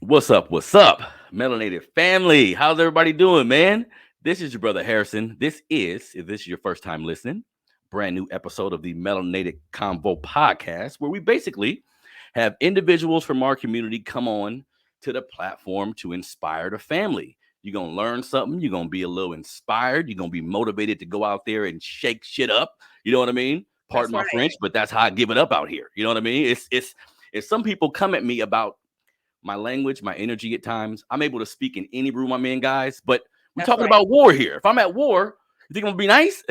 What's up? What's up, melanated family? How's everybody doing, man? This is your brother Harrison. This is, if this is your first time listening, brand new episode of the Melanated Convo podcast, where we basically have individuals from our community come on to the platform to inspire the family. You're going to learn something. You're going to be a little inspired. You're going to be motivated to go out there and shake shit up. You know what I mean? Pardon That's my right. French, but that's how I give it up out here. You know what I mean? It's some people come at me about my language, my energy at times. I'm able to speak in any room I'm in, guys. But we're That's talking right. about war here. If I'm at war, you think I'm gonna be nice?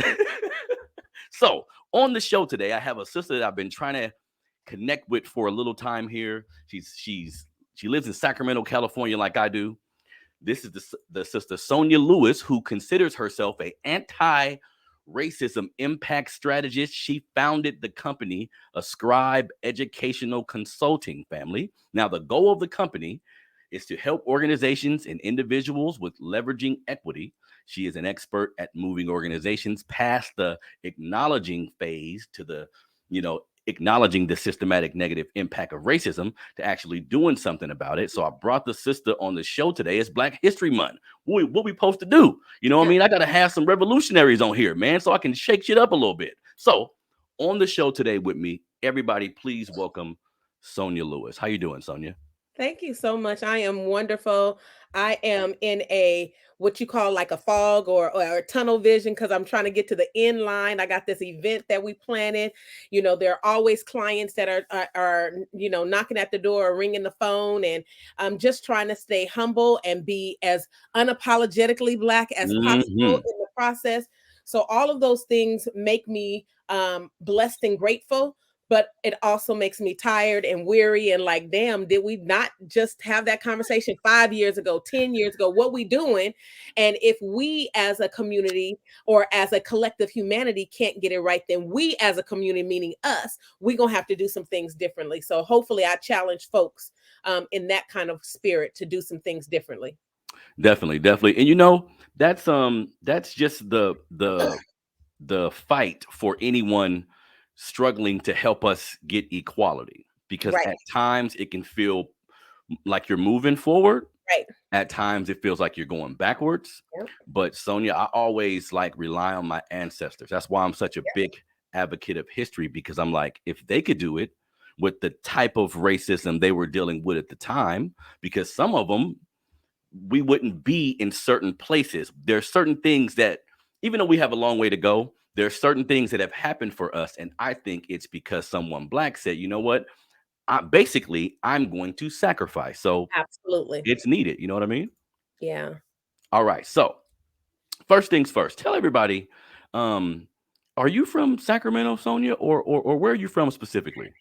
So on the show today, I have a sister that I've been trying to connect with for a little time here. She lives in Sacramento, California, like I do. This is the sister Sonia Lewis, who considers herself a anti-racism impact strategist. She founded the company Ascribe Educational Consulting Family. Now, the goal of the company is to help organizations and individuals with leveraging equity. She is an expert at moving organizations past the acknowledging phase to the, acknowledging the systematic negative impact of racism to actually doing something about it. So I brought the sister on the show today. It's Black History Month. What we supposed to do? You know what I mean? I got to have some revolutionaries on here, man, so I can shake shit up a little bit. So on the show today with me, everybody, please welcome Sonia Lewis. How you doing, Sonia? Thank you so much. I am wonderful. I am in a what you call like a fog or a tunnel vision because I'm trying to get to the end line. I got this event that we planted. There are always clients that are knocking at the door or ringing the phone, and I'm just trying to stay humble and be as unapologetically Black as possible Hmm. in the process. So all of those things make me blessed and grateful, but it also makes me tired and weary and like, damn, did we not just have that conversation 5 years ago, 10 years ago? What we doing? And if we as a community or as a collective humanity can't get it right, then we as a community, meaning us, we're going to have to do some things differently. So hopefully I challenge folks in that kind of spirit to do some things differently. Definitely, definitely. And that's just the fight for anyone struggling to help us get equality, because Right, at times it can feel like you're moving forward, right. at times it feels like you're going backwards. Yep, But Sonia, I always like rely on my ancestors. That's why I'm such a yep. big advocate of history, because I'm like, if they could do it with the type of racism they were dealing with at the time, because some of them, we wouldn't be in certain places. There are certain things that, even though we have a long way to go, there are certain things that have happened for us. And I think it's because someone Black said, you know what? I'm going to sacrifice. So Absolutely. it's needed. You know what I mean? Yeah. All right. So first things first, tell everybody, um, are you from Sacramento, Sonia, or where are you from specifically?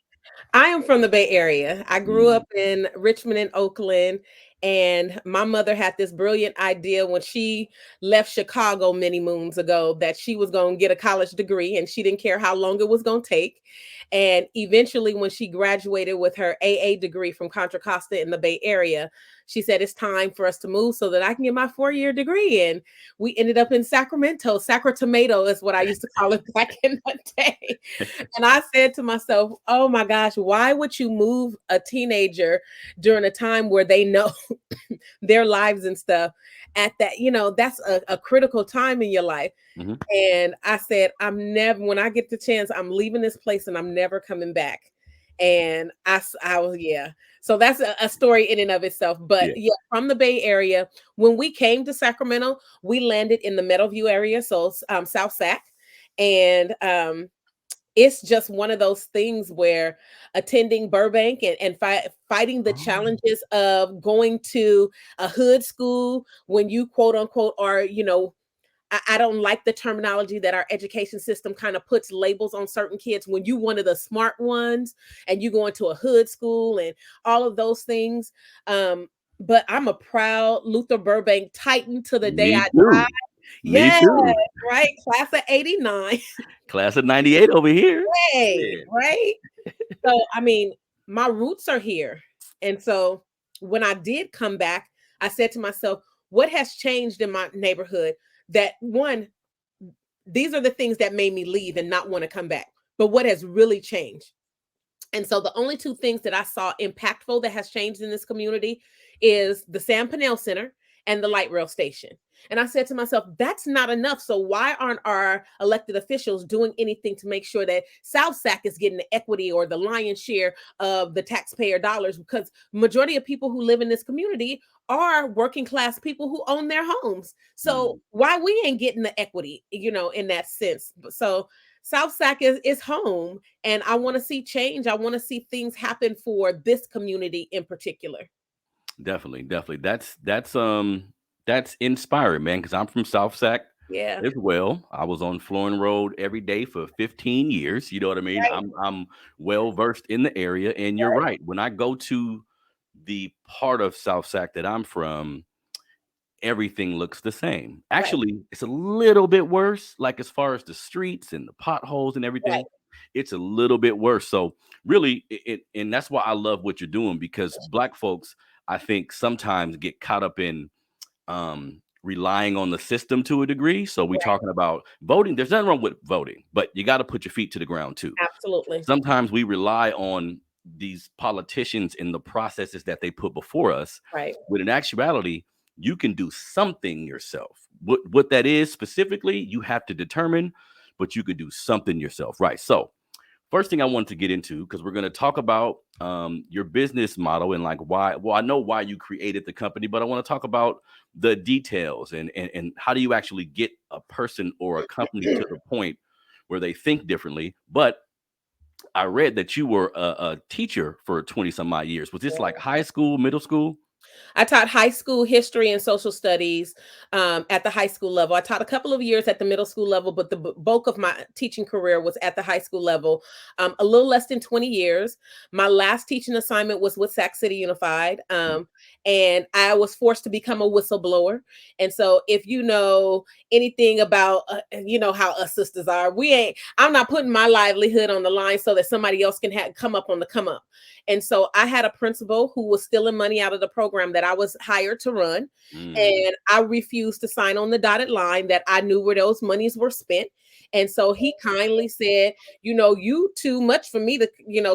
I am from the Bay Area. I grew Mm. up in Richmond and Oakland, and my mother had this brilliant idea when she left Chicago many moons ago that she was going to get a college degree and she didn't care how long it was going to take. And eventually, when she graduated with her AA degree from Contra Costa in the Bay Area, she said, it's time for us to move so that I can get my 4-year degree. And we ended up in Sacramento. Sacratomato is what I used to call it back in the day. And I said to myself, oh my gosh, why would you move a teenager during a time where they know their lives and stuff at that, that's a critical time in your life. Hmm. And I said, when I get the chance, I'm leaving this place and I'm never coming back. And I was, yeah. So that's a story in and of itself. But Yeah. yeah, from the Bay Area, when we came to Sacramento, we landed in the Meadowview area, so South Sac. And it's just one of those things where attending Burbank and fighting the Oh. challenges of going to a hood school when you quote unquote are, I don't like the terminology that our education system kind of puts labels on certain kids. When you one of the smart ones and you go into a hood school and all of those things. But I'm a proud Luther Burbank Titan to the day Me I die. too. Me Yes, too. right. Class of 89. Class of 98 over here. Hey, Yeah. right. So, I mean, my roots are here. And so when I did come back, I said to myself, what has changed in my neighborhood? That one, these are the things that made me leave and not want to come back. But what has really changed? And so the only two things that I saw impactful that has changed in this community is the Sam Pinnell Center and the light rail station. And I said to myself, that's not enough. So why aren't our elected officials doing anything to make sure that South Sac is getting the equity or the lion's share of the taxpayer dollars? Because majority of people who live in this community are working class people who own their homes. So Mm. why we ain't getting the equity, in that sense? So South Sac is home, and I want to see change. I want to see things happen for this community in particular. Definitely, definitely. That's inspiring, man. Because I'm from South Sac Yeah. as well. I was on Florin Road every day for 15 years. You know what I mean? Right. I'm well versed in the area, and you're Right. right. When I go to the part of South Sac that I'm from, everything looks the same. Right. Actually, it's a little bit worse, like as far as the streets and the potholes and Right. everything. It's a little bit worse. So really, and that's why I love what you're doing, because Black folks, I think, sometimes get caught up in relying on the system to a degree. So we Right. talking about voting. There's nothing wrong with voting, but you got to put your feet to the ground too. Absolutely. Sometimes we rely on these politicians and the processes that they put before us, Right. when in actuality, you can do something yourself. What that is specifically, you have to determine, but you can do something yourself. Right. So first thing I want to get into, because we're going to talk about your business model and like why. Well, I know why you created the company, but I want to talk about the details and how do you actually get a person or a company to the point where they think differently. But I read that you were a teacher for 20 some odd years. Was this like high school, middle school? I taught high school history and social studies at the high school level. I taught a couple of years at the middle school level, but the bulk of my teaching career was at the high school level. A little less than 20 years. My last teaching assignment was with Sac City Unified, and I was forced to become a whistleblower. And so, if you know anything about, how us sisters are, we ain't. I'm not putting my livelihood on the line so that somebody else can come up on the come up. And so I had a principal who was stealing money out of the program that I was hired to run. Mm, And I refused to sign on the dotted line that I knew where those monies were spent. And so he kindly said, you too much for me to,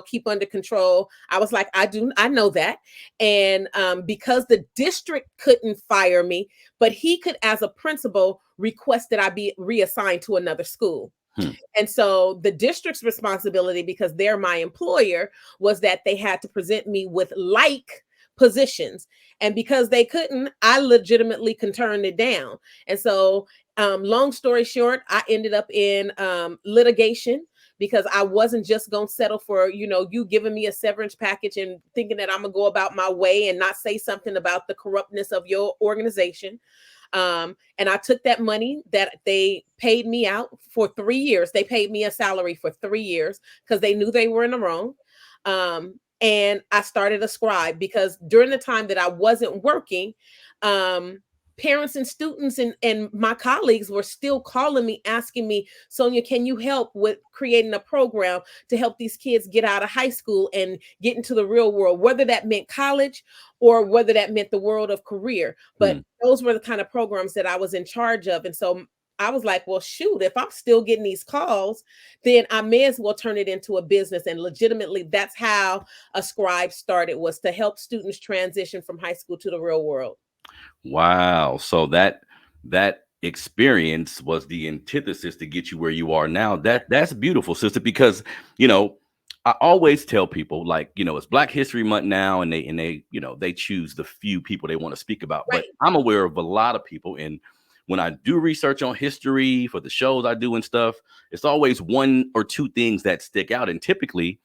keep under control. I was like, I know that. And because the district couldn't fire me, but he could, as a principal, request that I be reassigned to another school. hmm, And so the district's responsibility, because they're my employer, was that they had to present me with like positions. And because they couldn't, I legitimately can turn it down. And so, long story short, I ended up in litigation because I wasn't just going to settle for, you giving me a severance package and thinking that I'm going to go about my way and not say something about the corruptness of your organization. And I took that money that they paid me out for 3 years. They paid me a salary for 3 years because they knew they were in the wrong. And I started a scribe because during the time that I wasn't working, parents and students and my colleagues were still calling me, asking me, Sonia, can you help with creating a program to help these kids get out of high school and get into the real world, whether that meant college or whether that meant the world of career. But hmm. those were the kind of programs that I was in charge of. And so I was like, well, shoot, if I'm still getting these calls, then I may as well turn it into a business. And legitimately, that's how a scribe started, was to help students transition from high school to the real world. Wow. So that experience was the antithesis to get you where you are now. That's beautiful, sister, because you know, I always tell people, like, it's Black History Month now, and they they choose the few people they want to speak about. But Right. I'm aware of a lot of people, and when I do research on history for the shows I do and stuff, it's always one or two things that stick out. And typically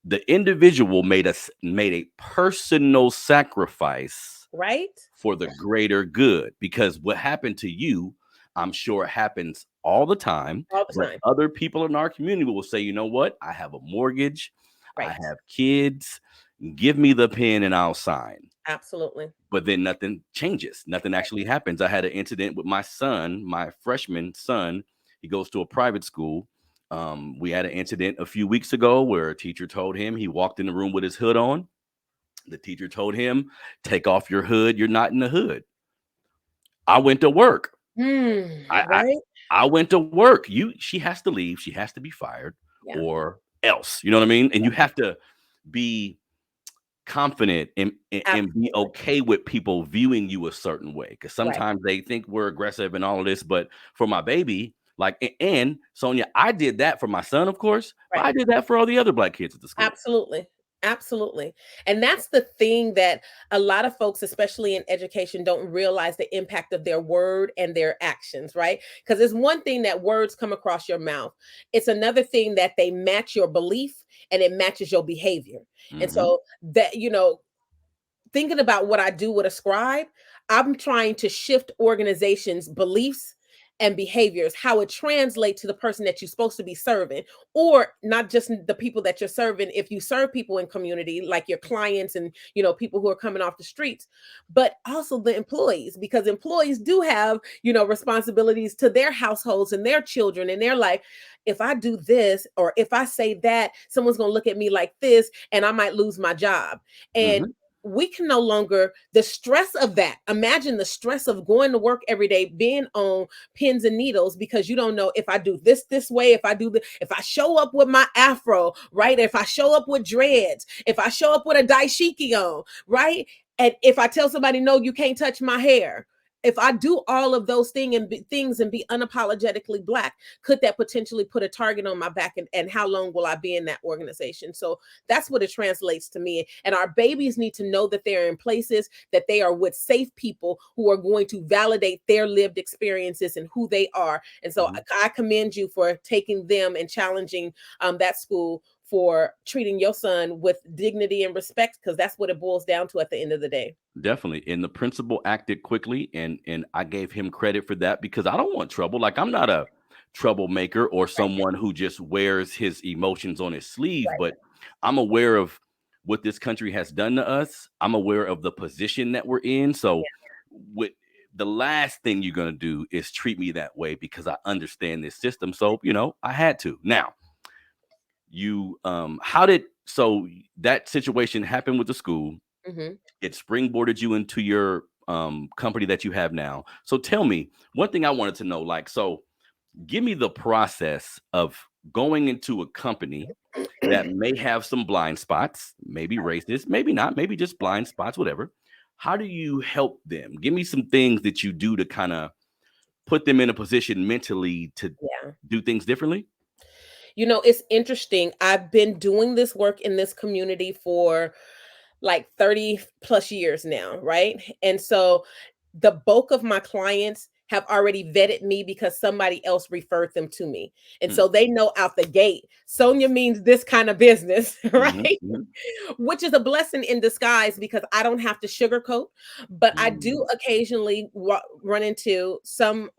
the individual made a personal sacrifice Right. for the greater good, because what happened to you, I'm sure it happens all the time. All the But time. other people in our community will say, you know what, I have a mortgage, I Right. have kids, give me the pen and I'll sign. Absolutely. But then nothing changes, nothing actually happens. I had an incident with my son, my freshman son. He goes to a private school. We had an incident a few weeks ago where a teacher told him, he walked in the room with his hood on. The teacher told him, take off your hood, you're not in the hood. I went to work. I, I Right. I went to work. She has to leave. She has to be fired, Yeah. or else. You know what I mean? And you have to be confident and be Absolutely. okay with people viewing you a certain way, because Right. sometimes they think we're aggressive and all of this. But for my baby, like, and Sonia, I did that for my son, of course, but Right. I did that for all the other black kids at the school. Absolutely. Absolutely. And that's the thing that a lot of folks, especially in education, don't realize the impact of their word and their actions, right? Because it's one thing that words come across your mouth, it's another thing that they match your belief and it matches your behavior. And Hmm. so that, thinking about what I do with a scribe, I'm trying to shift organizations' beliefs and behaviors, how it translates to the person that you're supposed to be serving, or not just the people that you're serving. If you serve people in community, like your clients and people who are coming off the streets, but also the employees, because employees do have responsibilities to their households and their children and their life. If I do this or if I say that, someone's going to look at me like this, and I might lose my job. And Hmm. we can no longer, the stress of that, imagine the stress of going to work every day, being on pins and needles, because you don't know, if I do this way, if I do the, if I show up with my afro, right, if I show up with dreads, if I show up with a daishiki on, right, and if I tell somebody, no, you can't touch my hair, if I do all of those things and be unapologetically black, could that potentially put a target on my back, and how long will I be in that organization? So that's what it translates to me. And our babies need to know that they're in places, that they are with safe people who are going to validate their lived experiences and who they are. And so Hmm. I commend you for taking them and challenging that school for treating your son with dignity and respect, because that's what it boils down to at the end of the day. Definitely. And the principal acted quickly, and I gave him credit for that, because I don't want trouble. Like, I'm not a troublemaker or Right, someone who just wears his emotions on his sleeve, right. but I'm aware of what this country has done to us. I'm aware of the position that we're in. So with the last thing you're going to do is treat me that way, because I understand this system. So, I had to. Now, you how did so that situation happen with the school? Hmm. It springboarded you into your company that you have now. So tell me, one thing I wanted to know, like, so give me the process of going into a company that may have some blind spots, maybe racist, maybe not, maybe just blind spots, whatever. How do you help them? Give me some things that you do to kind of put them in a position mentally to Yeah. do things differently. It's interesting. I've been doing this work in this community for like 30 plus years now, right? And so the bulk of my clients have already vetted me because somebody else referred them to me. And Hmm. so they know out the gate, Sonia means this kind of business, Hmm. right? Hmm. Which is a blessing in disguise, because I don't have to sugarcoat, but I do Hmm. occasionally run into some,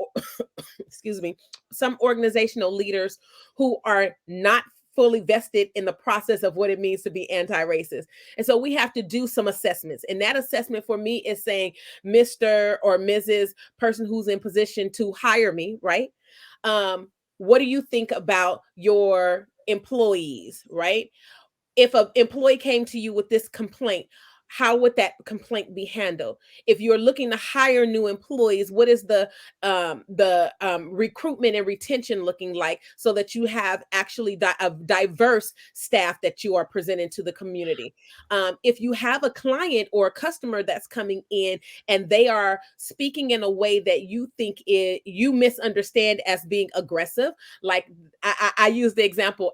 excuse me, some organizational leaders who are not fully vested in the process of what it means to be anti-racist. And so we have to do some assessments. And that assessment for me is saying, Mr. or Mrs. person who's in position to hire me, right? What do you think about your employees, right? If an employee came to you with this complaint, how would that complaint be handled? If you're looking to hire new employees, what is the recruitment and retention looking like, so that you have actually a diverse staff that you are presenting to the community? If you have a client or a customer that's coming in and they are speaking in a way that you think you misunderstand as being aggressive, like I use the example,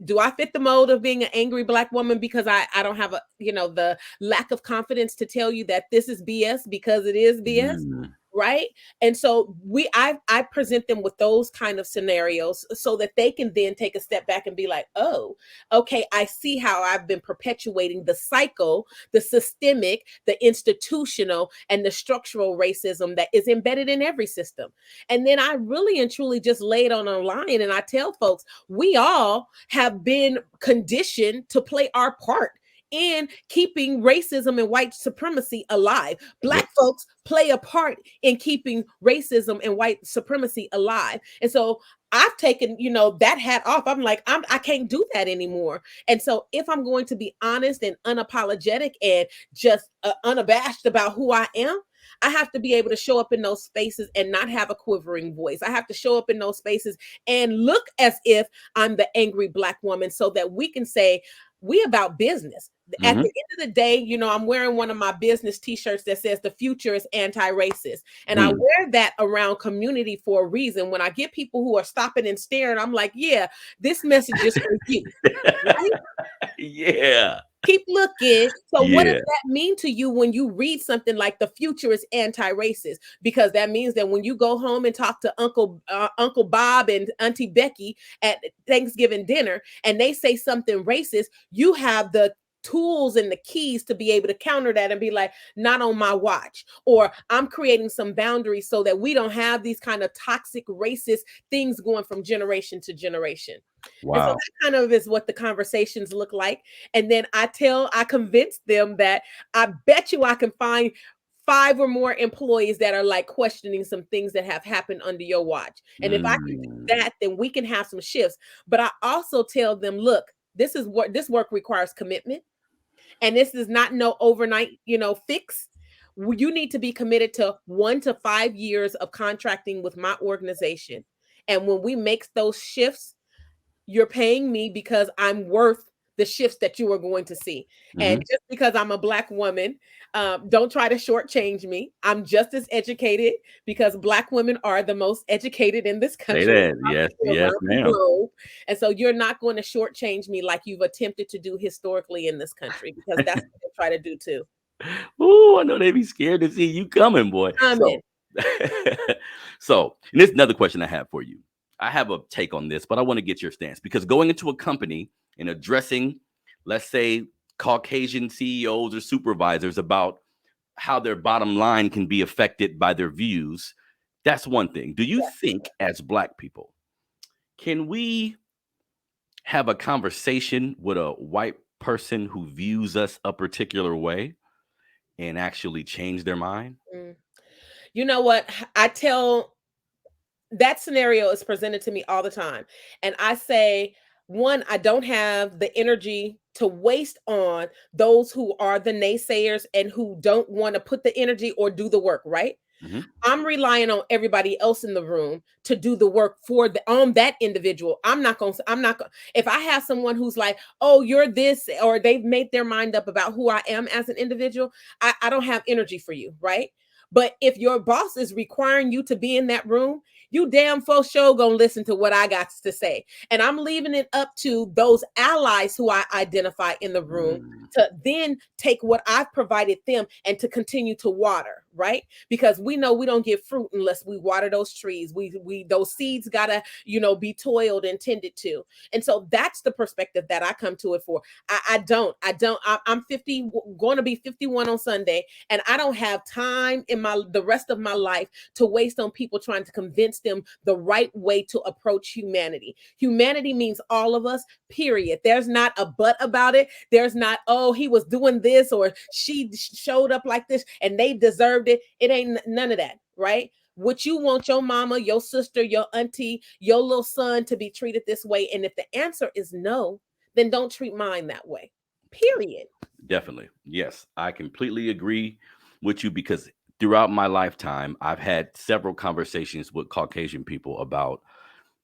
do I fit the mold of being an angry black woman because I don't have the lack of confidence to tell you that this is BS because it is BS, Hmm. right? And so I present them with those kind of scenarios so that they can then take a step back and be like, oh, okay, I see how I've been perpetuating the cycle, the systemic, the institutional, and the structural racism that is embedded in every system. And then I really and truly just lay it on a line, and I tell folks, we all have been conditioned to play our part in keeping racism and white supremacy alive. Yep. Black folks play a part in keeping racism and white supremacy alive. And so I've taken, that hat off. I'm like, I can't do that anymore. And so if I'm going to be honest and unapologetic and just unabashed about who I am, I have to be able to show up in those spaces and not have a quivering voice. I have to show up in those spaces and look as if I'm the angry Black woman so that we can say, we about business. At the end of the day, you know, I'm wearing one of my business t-shirts that says the future is anti-racist. And I wear that around community for a reason. When I get people who are stopping and staring, I'm like, yeah, this message is for you. Right? Yeah. Keep looking. So what does Yeah. that mean to you when you read something like the future is anti-racist? Because that means that when you go home and talk to Uncle Bob and Auntie Becky at Thanksgiving dinner and they say something racist, you have the tools and the keys to be able to counter that and be like, not on my watch. Or I'm creating some boundaries so that we don't have these kind of toxic racist things going from generation to generation. Wow. And so that kind of is what the conversations look like. And then I convince them that I bet you I can find 5 or more employees that are like questioning some things that have happened under your watch. And if I can do that, then we can have some shifts. But I also tell them, look, this work requires commitment. And this is not no overnight, you know, fix. You need to be committed to 1 to 5 years of contracting with my organization. And when we make those shifts, you're paying me because I'm worth the shifts that you are going to see. And just because I'm a Black woman, don't try to shortchange me. I'm just as educated because Black women are the most educated in this country. Say that. Yes, yes, ma'am. And so you're not going to shortchange me like you've attempted to do historically in this country, because that's what they try to do too. Ooh, I know they be scared to see you coming, boy. So, and this is another question I have for you. I have a take on this, but I want to get your stance, because going into a company and addressing, let's say, Caucasian CEOs or supervisors about how their bottom line can be affected by their views, that's one thing. Do you think as Black people, can we have a conversation with a white person who views us a particular way and actually change their mind? You know what? That scenario is presented to me all the time. And I say, one, I don't have the energy to waste on those who are the naysayers and who don't want to put the energy or do the work, right? I'm relying on everybody else in the room to do the work on that individual. If I have someone who's like, oh, you're this, or they've made their mind up about who I am as an individual, I don't have energy for you, right? But if your boss is requiring you to be in that room, you damn for sure gonna listen to what I got to say. And I'm leaving it up to those allies who I identify in the room to then take what I've provided them and to continue to water, right? Because we know we don't get fruit unless we water those trees. Those seeds gotta, be toiled and tended to. And so that's the perspective that I come to it for. I'm 50, going to be 51 on Sunday, and I don't have time in the rest of my life to waste on people trying to convince them the right way to approach humanity. Humanity means all of us, period. There's not a but about it. There's not, oh, he was doing this or she showed up like this and they deserved it. It ain't none of that, right? Would you want your mama, your sister, your auntie, your little son to be treated this way? And if the answer is no, then don't treat mine that way, period. Definitely. Yes, I completely agree with you, because throughout my lifetime, I've had several conversations with Caucasian people about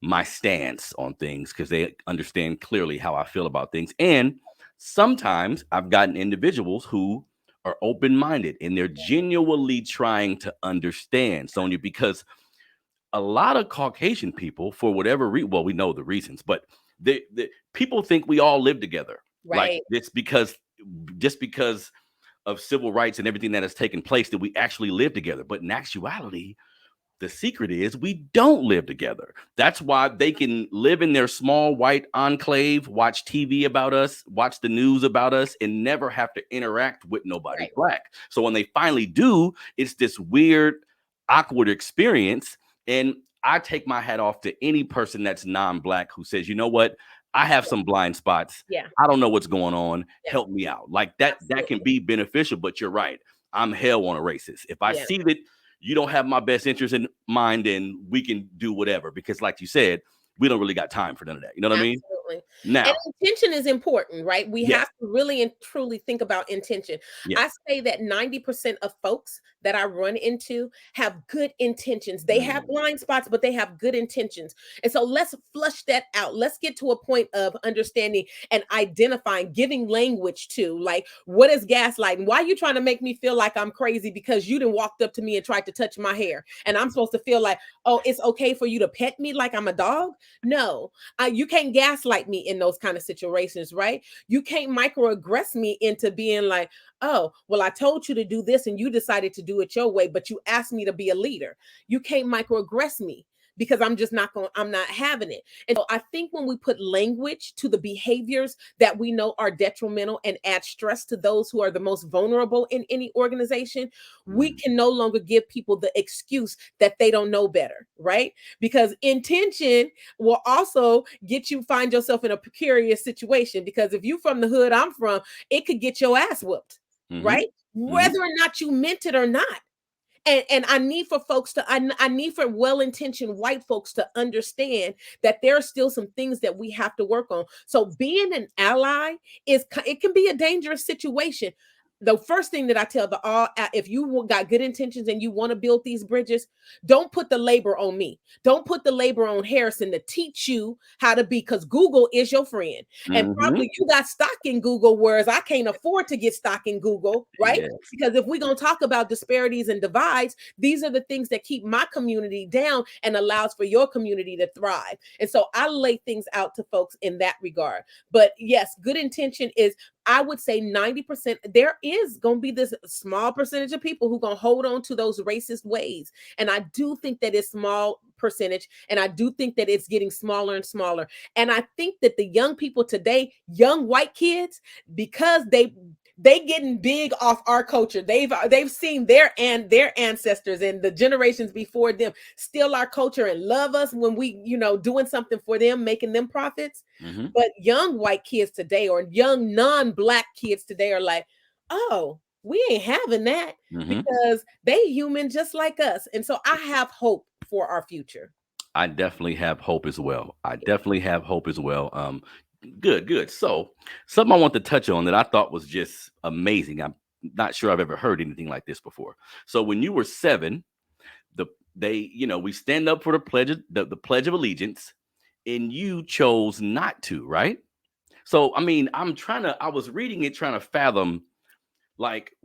my stance on things, because they understand clearly how I feel about things. And sometimes I've gotten individuals who are open-minded and they're genuinely trying to understand, Sonia, because a lot of Caucasian people, for whatever reason, well, we know the reasons, but the people think we all live together. Right. Like this, just because of civil rights and everything that has taken place, that we actually live together. But in actuality, the secret is we don't live together. That's why they can live in their small white enclave, watch TV about us, watch the news about us, and never have to interact with nobody Black. So when they finally do, it's this weird, awkward experience. And I take my hat off to any person that's non-Black who says, you know what? I have some blind spots. Yeah. I don't know what's going on. Help me out. Like that can be beneficial, but you're right. I'm hell on a racist. If I see that you don't have my best interest in mind, then we can do whatever. Because like you said, we don't really got time for none of that. You know what I mean? And Now, intention is important, right? We yes, have to really and truly think about intention. I yes. say that 90% of folks that I run into have good intentions. They have Mm, blind spots, but they have good intentions. And so let's flush that out. Let's get to a point of understanding and identifying, giving language to, like, what is gaslighting? Why are you trying to make me feel like I'm crazy because you done walked up to me and tried to touch my hair? And I'm supposed to feel like, oh, it's okay for you to pet me like I'm a dog? No, you can't gaslight me in those kind of situations, right? You can't microaggress me into being like, oh, well, I told you to do this and you decided to do it your way, but you asked me to be a leader. You can't microaggress me because I'm just not going, I'm not having it. And so I think when we put language to the behaviors that we know are detrimental and add stress to those who are the most vulnerable in any organization, we mm, can no longer give people the excuse that they don't know better, right? Because intention will also get you find yourself in a precarious situation, because if you from the hood I'm from, it could get your ass whooped, mm-hmm, right? mm-hmm, Whether or not you meant it or not. And I need for folks to, I need for well-intentioned white folks to understand that there are still some things that we have to work on. So being an ally it can be a dangerous situation. The first thing that I tell the all, if you got good intentions and you want to build these bridges, don't put the labor on me. Don't put the labor on Harrison to teach you how to be, because Google is your friend. And mm-hmm. probably you got stock in Google, whereas I can't afford to get stock in Google, right? Yes. Because if we're going to talk about disparities and divides, these are the things that keep my community down and allows for your community to thrive. And so I lay things out to folks in that regard. But yes, good intention is, I would say 90%. There is going to be this small percentage of people who are going to hold on to those racist ways. And I do think that it's small percentage. And I do think that it's getting smaller and smaller. And I think that the young people today, young white kids, because they getting big off our culture. They've seen their ancestors and the generations before them steal our culture and love us when we, doing something for them, making them profits. Mm-hmm, But young white kids today, or young non-black kids today, are like, oh, we ain't having that, mm-hmm. because they human just like us. And so I have hope for our future. I definitely have hope as well. I definitely have hope as well. Good, good. So, something I want to touch on that I thought was just amazing. I'm not sure I've ever heard anything like this before. So, when you were 7, the we stand up for the Pledge of Allegiance, and you chose not to, right? So, I mean, I was reading it, trying to fathom, like,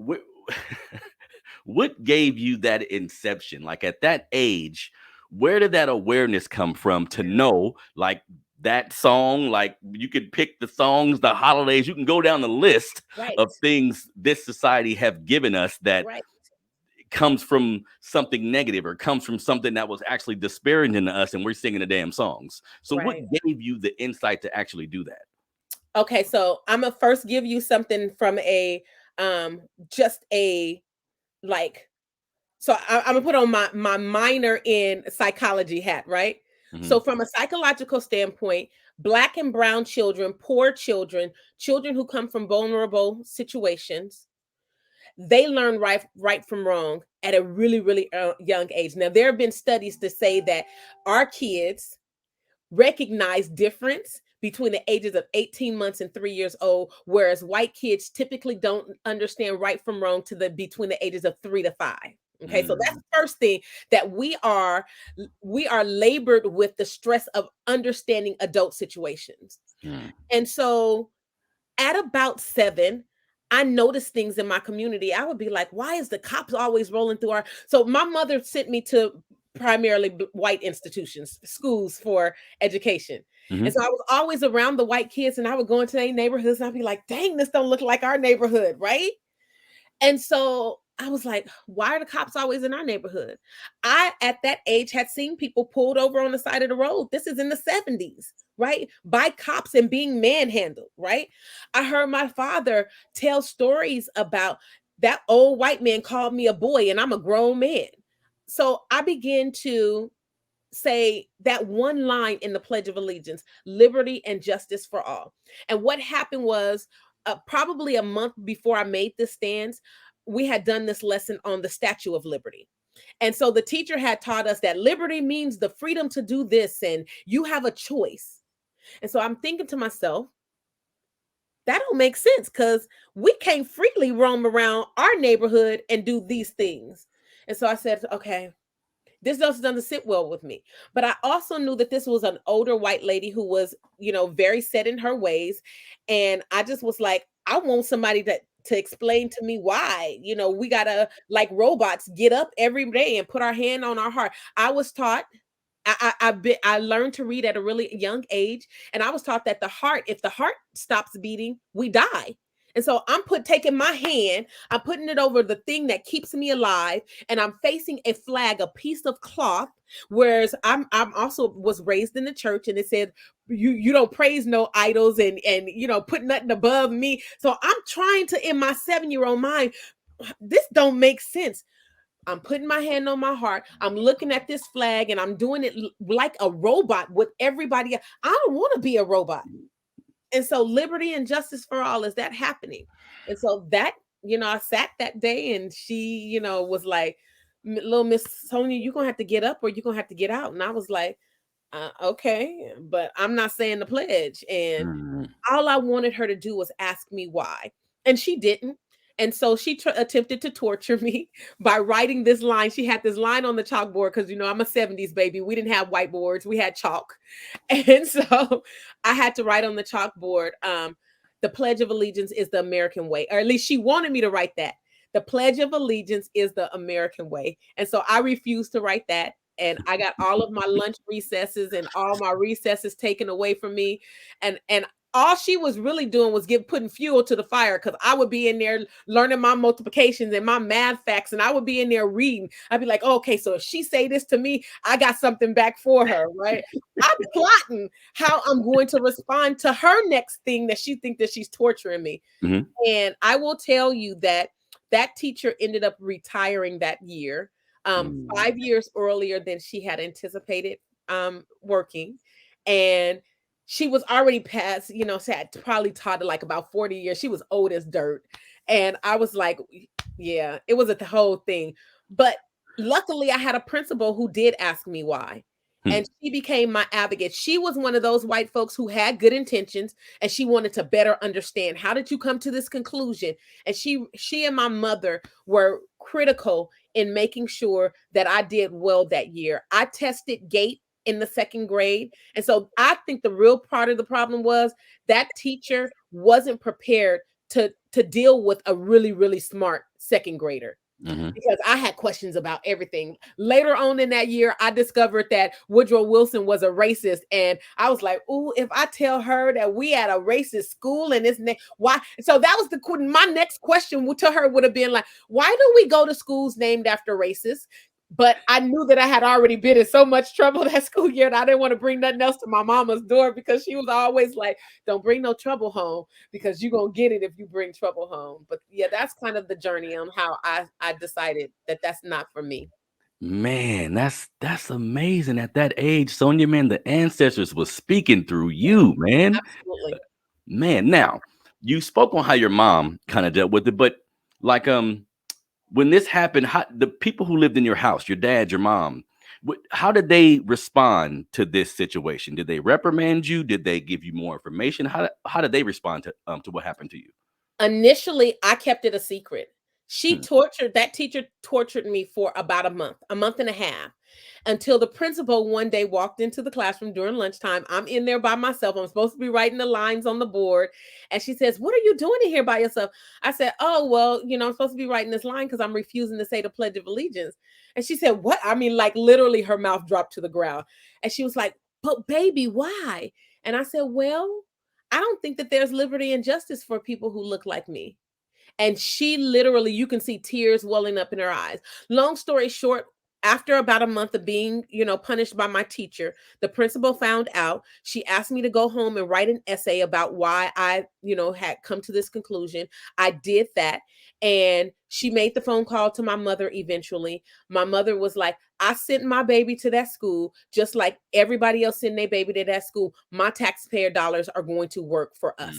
what gave you that inception? Like, at that age, where did that awareness come from to know, like, that song? Like, you could pick the songs, the holidays, you can go down the list Right, of things this society have given us that right, comes from something negative or comes from something that was actually disparaging to us, and we're singing the damn songs. So what right. gave you the insight to actually do that? Okay, so I'm gonna first give you something from a just a like so I'm gonna put on my minor in psychology hat, right? Hmm. So from a psychological standpoint, black and brown children, poor children, children who come from vulnerable situations, they learn right from wrong at a really really young age. Now there have been studies to say that our kids recognize difference between the ages of 18 months and 3 years old, whereas white kids typically don't understand right from wrong to the between the ages of 3 to 5. Okay, so that's Mm, the first thing, that we are labored with the stress of understanding adult situations. mm, And so at about 7, I noticed things in my community. I would be like, why is the cops always rolling through our? So my mother sent me to primarily white institutions, schools for education. And mhm. so I was always around the white kids, and I would go into their neighborhoods and I'd be like, dang, this don't look like our neighborhood, right? And so I was like, why are the cops always in our neighborhood? I, at that age, had seen people pulled over on the side of the road. This is in the 70s, right? By cops and being manhandled, right? I heard my father tell stories about that old white man called me a boy and I'm a grown man. So I began to say that one line in the Pledge of Allegiance: liberty and justice for all. And what happened was, probably a month before I made this stance, we had done this lesson on the Statue of Liberty. And so the teacher had taught us that liberty means the freedom to do this, and you have a choice. And so I'm thinking to myself, that don't make sense because we can't freely roam around our neighborhood and do these things. And so I said, okay, this doesn't sit well with me. But I also knew that this was an older white lady who was, very set in her ways. And I just was like, I want somebody to explain to me why, we gotta, like robots, get up every day and put our hand on our heart. I was taught, I learned to read at a really young age, and I was taught that if the heart stops beating, we die. And so taking my hand, I'm putting it over the thing that keeps me alive, and I'm facing a flag, a piece of cloth. Whereas I'm also was raised in the church, and it said you don't praise no idols, and put nothing above me. So I'm trying to, in my 7-year-old mind, this don't make sense. I'm putting my hand on my heart. I'm looking at this flag, and I'm doing it like a robot with everybody. I don't want to be a robot. And so liberty and justice for all, is that happening? And so that, I sat that day, and she, was like, little Miss Sonia, you're going to have to get up, or you're going to have to get out. And I was like, okay, but I'm not saying the pledge. And all I wanted her to do was ask me why. And she didn't. And so she attempted to torture me by writing this line. She had this line on the chalkboard because, I'm a 70s baby. We didn't have whiteboards. We had chalk. And so I had to write on the chalkboard, the Pledge of Allegiance is the American way. Or at least she wanted me to write that. The Pledge of Allegiance is the American way. And so I refused to write that. And I got all of my lunch recesses and all my recesses taken away from me. And all she was really doing was putting fuel to the fire, because I would be in there learning my multiplications and my math facts, and I would be in there reading. I'd be like, oh, okay, so if she say this to me, I got something back for her, right? I'm plotting how I'm going to respond to her next thing that she thinks that she's torturing me. Mm-hmm. And I will tell you that teacher ended up retiring that year, 5 years earlier than she had anticipated working. And she was already past, she had probably taught it like about 40 years. She was old as dirt. And I was like, yeah, it was the whole thing. But luckily, I had a principal who did ask me why. And she became my advocate. She was one of those white folks who had good intentions, and she wanted to better understand, how did you come to this conclusion? And she and my mother were critical in making sure that I did well that year. I tested GATE in the 2nd grade. And so I think the real part of the problem was that teacher wasn't prepared to deal with a really, really smart 2nd grader. Because I had questions about everything. Later on in that year, I discovered that Woodrow Wilson was a racist. And I was like, ooh, if I tell her that we at a racist school and this, why? So that was my next question to her would have been like, why do we go to schools named after racists? But I knew that I had already been in so much trouble that school year, and I didn't want to bring nothing else to my mama's door, because she was always like, don't bring no trouble home, because you're going to get it if you bring trouble home. But yeah, that's kind of the journey on how I decided that that's not for me. Man, that's amazing. At that age, Sonia, man, the ancestors was speaking through you, man. Absolutely. Man, now you spoke on how your mom kind of dealt with it, but like when this happened, how, the people who lived in your house, your dad, your mom, how did they respond to this situation? Did they reprimand you? Did they give you more information? How did they respond to what happened to you? Initially, I kept it a secret. That teacher tortured me for about a month and a half, until the principal one day walked into the classroom during lunchtime. I'm in there by myself. I'm supposed to be writing the lines on the board. And she says, what are you doing in here by yourself? I said, oh, well, I'm supposed to be writing this line because I'm refusing to say the Pledge of Allegiance. And she said, what? I mean, like literally her mouth dropped to the ground. And she was like, but baby, why? And I said, well, I don't think that there's liberty and justice for people who look like me. And she literally, you can see tears welling up in her eyes. Long story short, after about a month of being, punished by my teacher, the principal found out. She asked me to go home and write an essay about why I had come to this conclusion. I did that. And she made the phone call to my mother eventually. My mother was like, I sent my baby to that school, just like everybody else sent their baby to that school. My taxpayer dollars are going to work for us.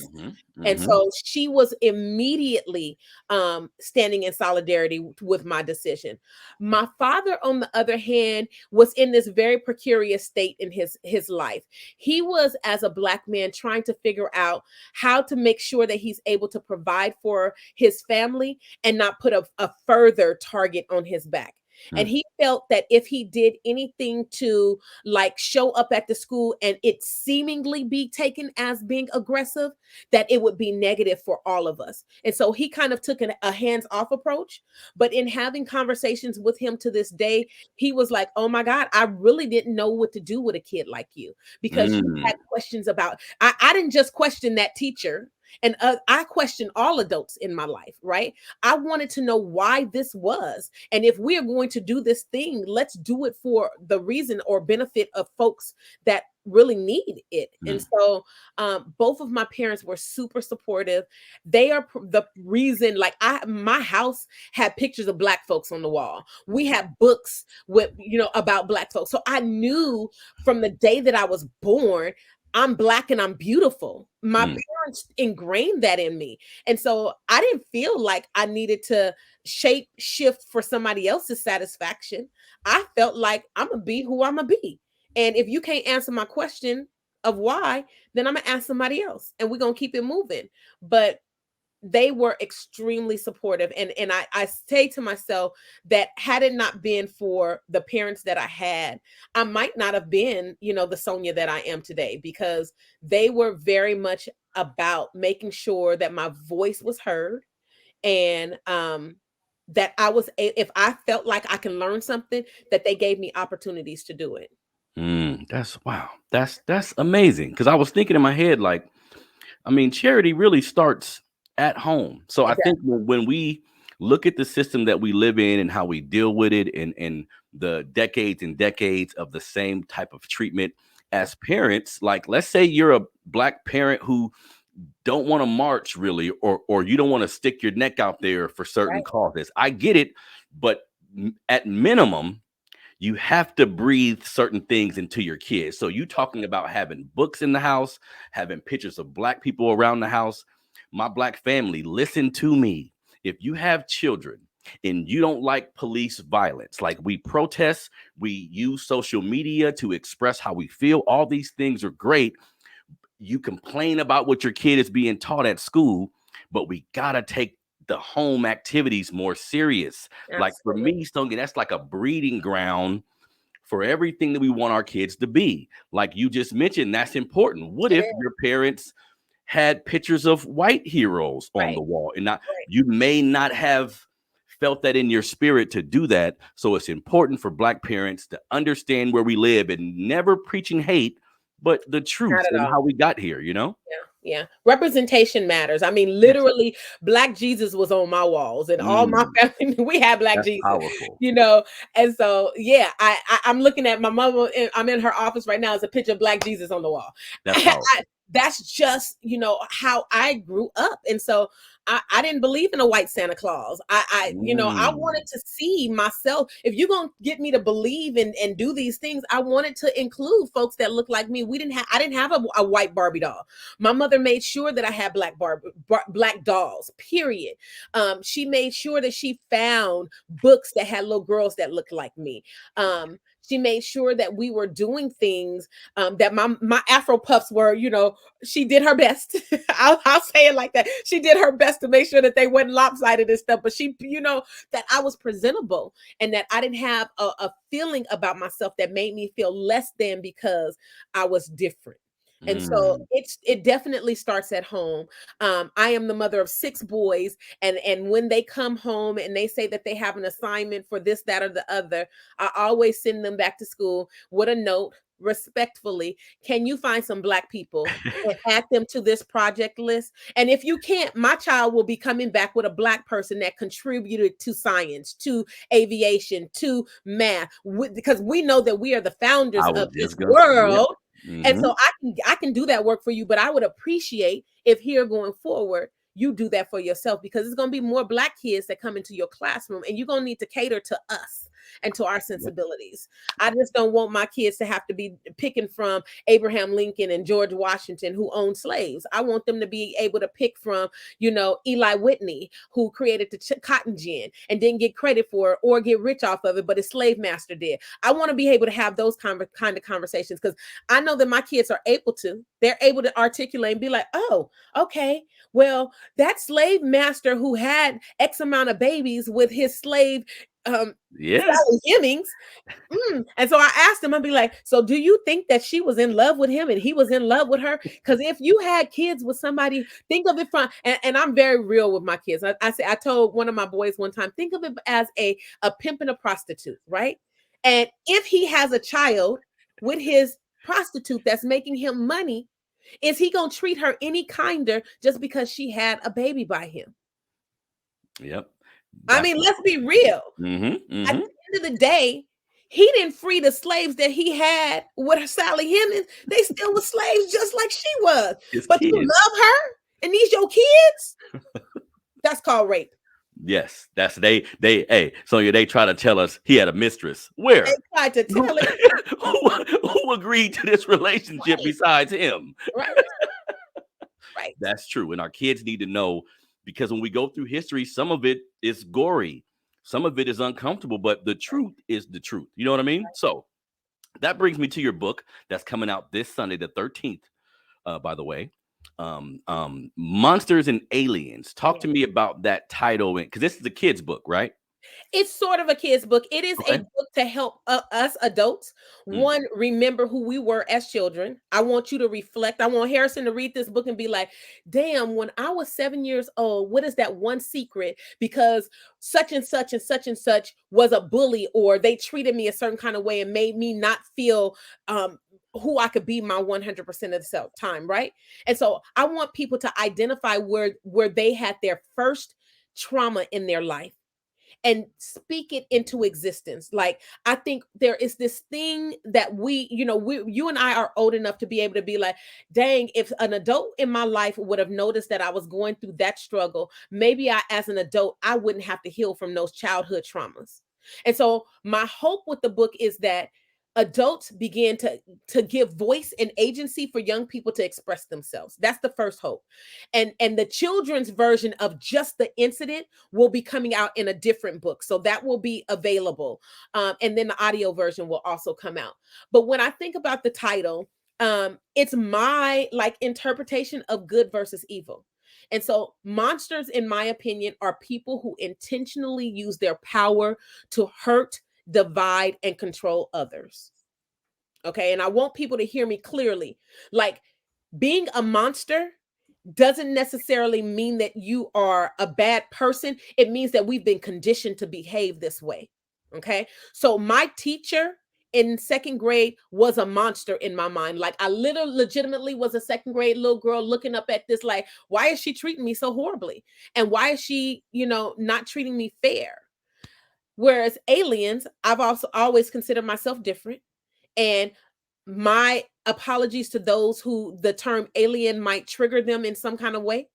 And so she was immediately standing in solidarity with my decision. My father, on the other hand, was in this very precarious state in his life. He was, as a Black man, trying to figure out how to make sure that he's able to provide for his family and not put a further target on his back. And he felt that if he did anything to like show up at the school and it seemingly be taken as being aggressive, that it would be negative for all of us. And so he kind of took a hands-off approach. But in having conversations with him to this day, he was like, oh my God, I really didn't know what to do with a kid like you, because you had questions about, I didn't just question that teacher. And I question all adults in my life, right? I wanted to know why this was. And if we are going to do this thing, let's do it for the reason or benefit of folks that really need it. And so both of my parents were super supportive. They are the reason, like my house had pictures of Black folks on the wall. We had books with, about Black folks. So I knew from the day that I was born, I'm Black and I'm beautiful. My parents ingrained that in me. And so I didn't feel like I needed to shape shift for somebody else's satisfaction. I felt like I'm going to be who I'm going to be. And if you can't answer my question of why, then I'm going to ask somebody else and we're going to keep it moving. But they were extremely supportive. And I say to myself that had it not been for the parents that I had, I might not have been, the Sonia that I am today, because they were very much about making sure that my voice was heard, and that I was, if I felt like I can learn something, that they gave me opportunities to do it. That's wow. That's amazing. Because I was thinking in my head, like, I mean, charity really starts at home. So I think when we look at the system that we live in and how we deal with it, and the decades and decades of the same type of treatment as parents, like, let's say you're a Black parent who don't want to march really, or you don't want to stick your neck out there for certain causes. I get it, but at minimum, you have to breathe certain things into your kids. So you talking about having books in the house, having pictures of Black people around the house. My Black family, listen to me. If you have children and you don't like police violence, like, we protest, we use social media to express how we feel. All these things are great. You complain about what your kid is being taught at school, but we gotta take the home activities more serious. Absolutely. Like, for me, Sonia, that's like a breeding ground for everything that we want our kids to be. Like you just mentioned, that's important. What if your parents had pictures of white heroes on the wall, and you may not have felt that in your spirit to do that? So it's important for Black parents to understand where we live, and never preaching hate, but the truth and how we got here, Yeah. Representation matters. I mean, literally, Black Jesus was on my walls, and all my family, we had Black Jesus, powerful. And so, I'm looking at my mother, and I'm in her office right now. There's a picture of Black Jesus on the wall. That's just, how I grew up. And so I didn't believe in a white Santa Claus. I wanted to see myself. If you're going to get me to believe and do these things, I wanted to include folks that look like me. I didn't have a white Barbie doll. My mother made sure that I had black dolls, period. She made sure that she found books that had little girls that looked like me. She made sure that we were doing things, that my Afro puffs were, she did her best. I'll say it like that. She did her best to make sure that they weren't lopsided and stuff, but she, that I was presentable, and that I didn't have a feeling about myself that made me feel less than because I was different. And so it definitely starts at home. I am the mother of 6 boys, and when they come home and they say that they have an assignment for this, that, or the other, I always send them back to school with a note, respectfully: can you find some Black people and add them to this project list? And if you can't, my child will be coming back with a Black person that contributed to science, to aviation, to math, because we know that we are the founders of this world. And Mm-hmm. so I can do that work for you, but I would appreciate if here going forward you do that for yourself, because it's going to be more Black kids that come into your classroom, and you're going to need to cater to us and to our Yep. sensibilities. I just don't want my kids to have to be picking from Abraham Lincoln and George Washington, who owned slaves. I want them to be able to pick from, Eli Whitney, who created the cotton gin and didn't get credit for it or get rich off of it, but his slave master did. I want to be able to have those kind of conversations, because I know that my kids are able to. They're able to articulate and be like, oh, okay, well, that slave master who had X amount of babies with his slave, Yeah. Sally Hemings. And so I asked him, I'd be like, so do you think that she was in love with him and he was in love with her? Because if you had kids with somebody, think of it from, and I'm very real with my kids. I told one of my boys one time, think of it as a pimp and a prostitute, right? And if he has a child with his prostitute that's making him money, is he gonna treat her any kinder just because she had a baby by him? Yep. I That's mean, let's be real. mm-hmm. At Mm-hmm. the end of the day, he didn't free the slaves that he had with Sally Hemings. They still were slaves just like she was. His But you kids. love her and these your kids? That's called rape. Yes. That's hey, Sonia, they try to tell us he had a mistress. They Where? tried to Who, tell it. who agreed to this relationship Right, besides him? right, right. That's true. And our kids need to know, because when we go through history, some of it is gory, some of it is uncomfortable, but the truth is the truth. You know what I mean? So that brings me to your book that's coming out this Sunday, the 13th, by the way. Monsters and Aliens. Talk Yeah. to me about that title, because this is a kid's book, right? It's sort of a kid's book. It is a Okay. book to help us adults, Mm. one, remember who we were as children. I want you to reflect. I want Harrison to read this book and be like, damn, when I was 7 years old, what is that one secret? Because such and such and such and such was a bully, or they treated me a certain kind of way and made me not feel who I could be my 100% of the time, right? And so I want people to identify where they had their first trauma in their life and speak it into existence. Like, I think there is this thing that you and I are old enough to be able to be like, dang, if an adult in my life would have noticed that I was going through that struggle, maybe as an adult, I wouldn't have to heal from those childhood traumas. And so my hope with the book is that adults begin to give voice and agency for young people to express themselves. That's the first hope. And the children's version of just the incident will be coming out in a different book, so that will be available, and then the audio version will also come out. But when I think about the title, it's my like interpretation of good versus evil. And so monsters, in my opinion, are people who intentionally use their power to hurt, divide, and control others. Okay. And I want people to hear me clearly. Like, being a monster doesn't necessarily mean that you are a bad person. It means that we've been conditioned to behave this way. Okay. So my teacher in second grade was a monster in my mind. Like, I literally legitimately was a second grade little girl looking up at this, like, why is she treating me so horribly? And why is she, not treating me fair? Whereas aliens, I've also always considered myself different. And my apologies to those who the term alien might trigger them in some kind of way.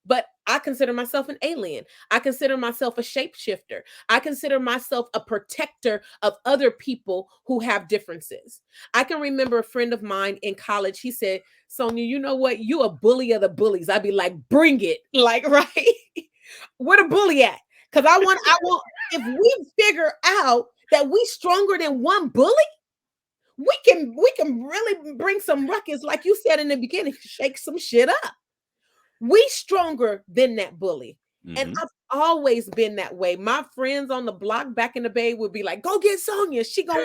But I consider myself an alien. I consider myself a shapeshifter. I consider myself a protector of other people who have differences. I can remember a friend of mine in college. He said, Sonia, you know what? You a bully of the bullies. I'd be like, bring it. Like, right? Where the bully at? Because I want, if we figure out that we stronger than one bully, we can really bring some ruckus, like you said in the beginning, shake some shit up. We stronger than that bully. And Mm-hmm. I've always been that way. My friends on the block back in the Bay would be like, go get Sonia. She gonna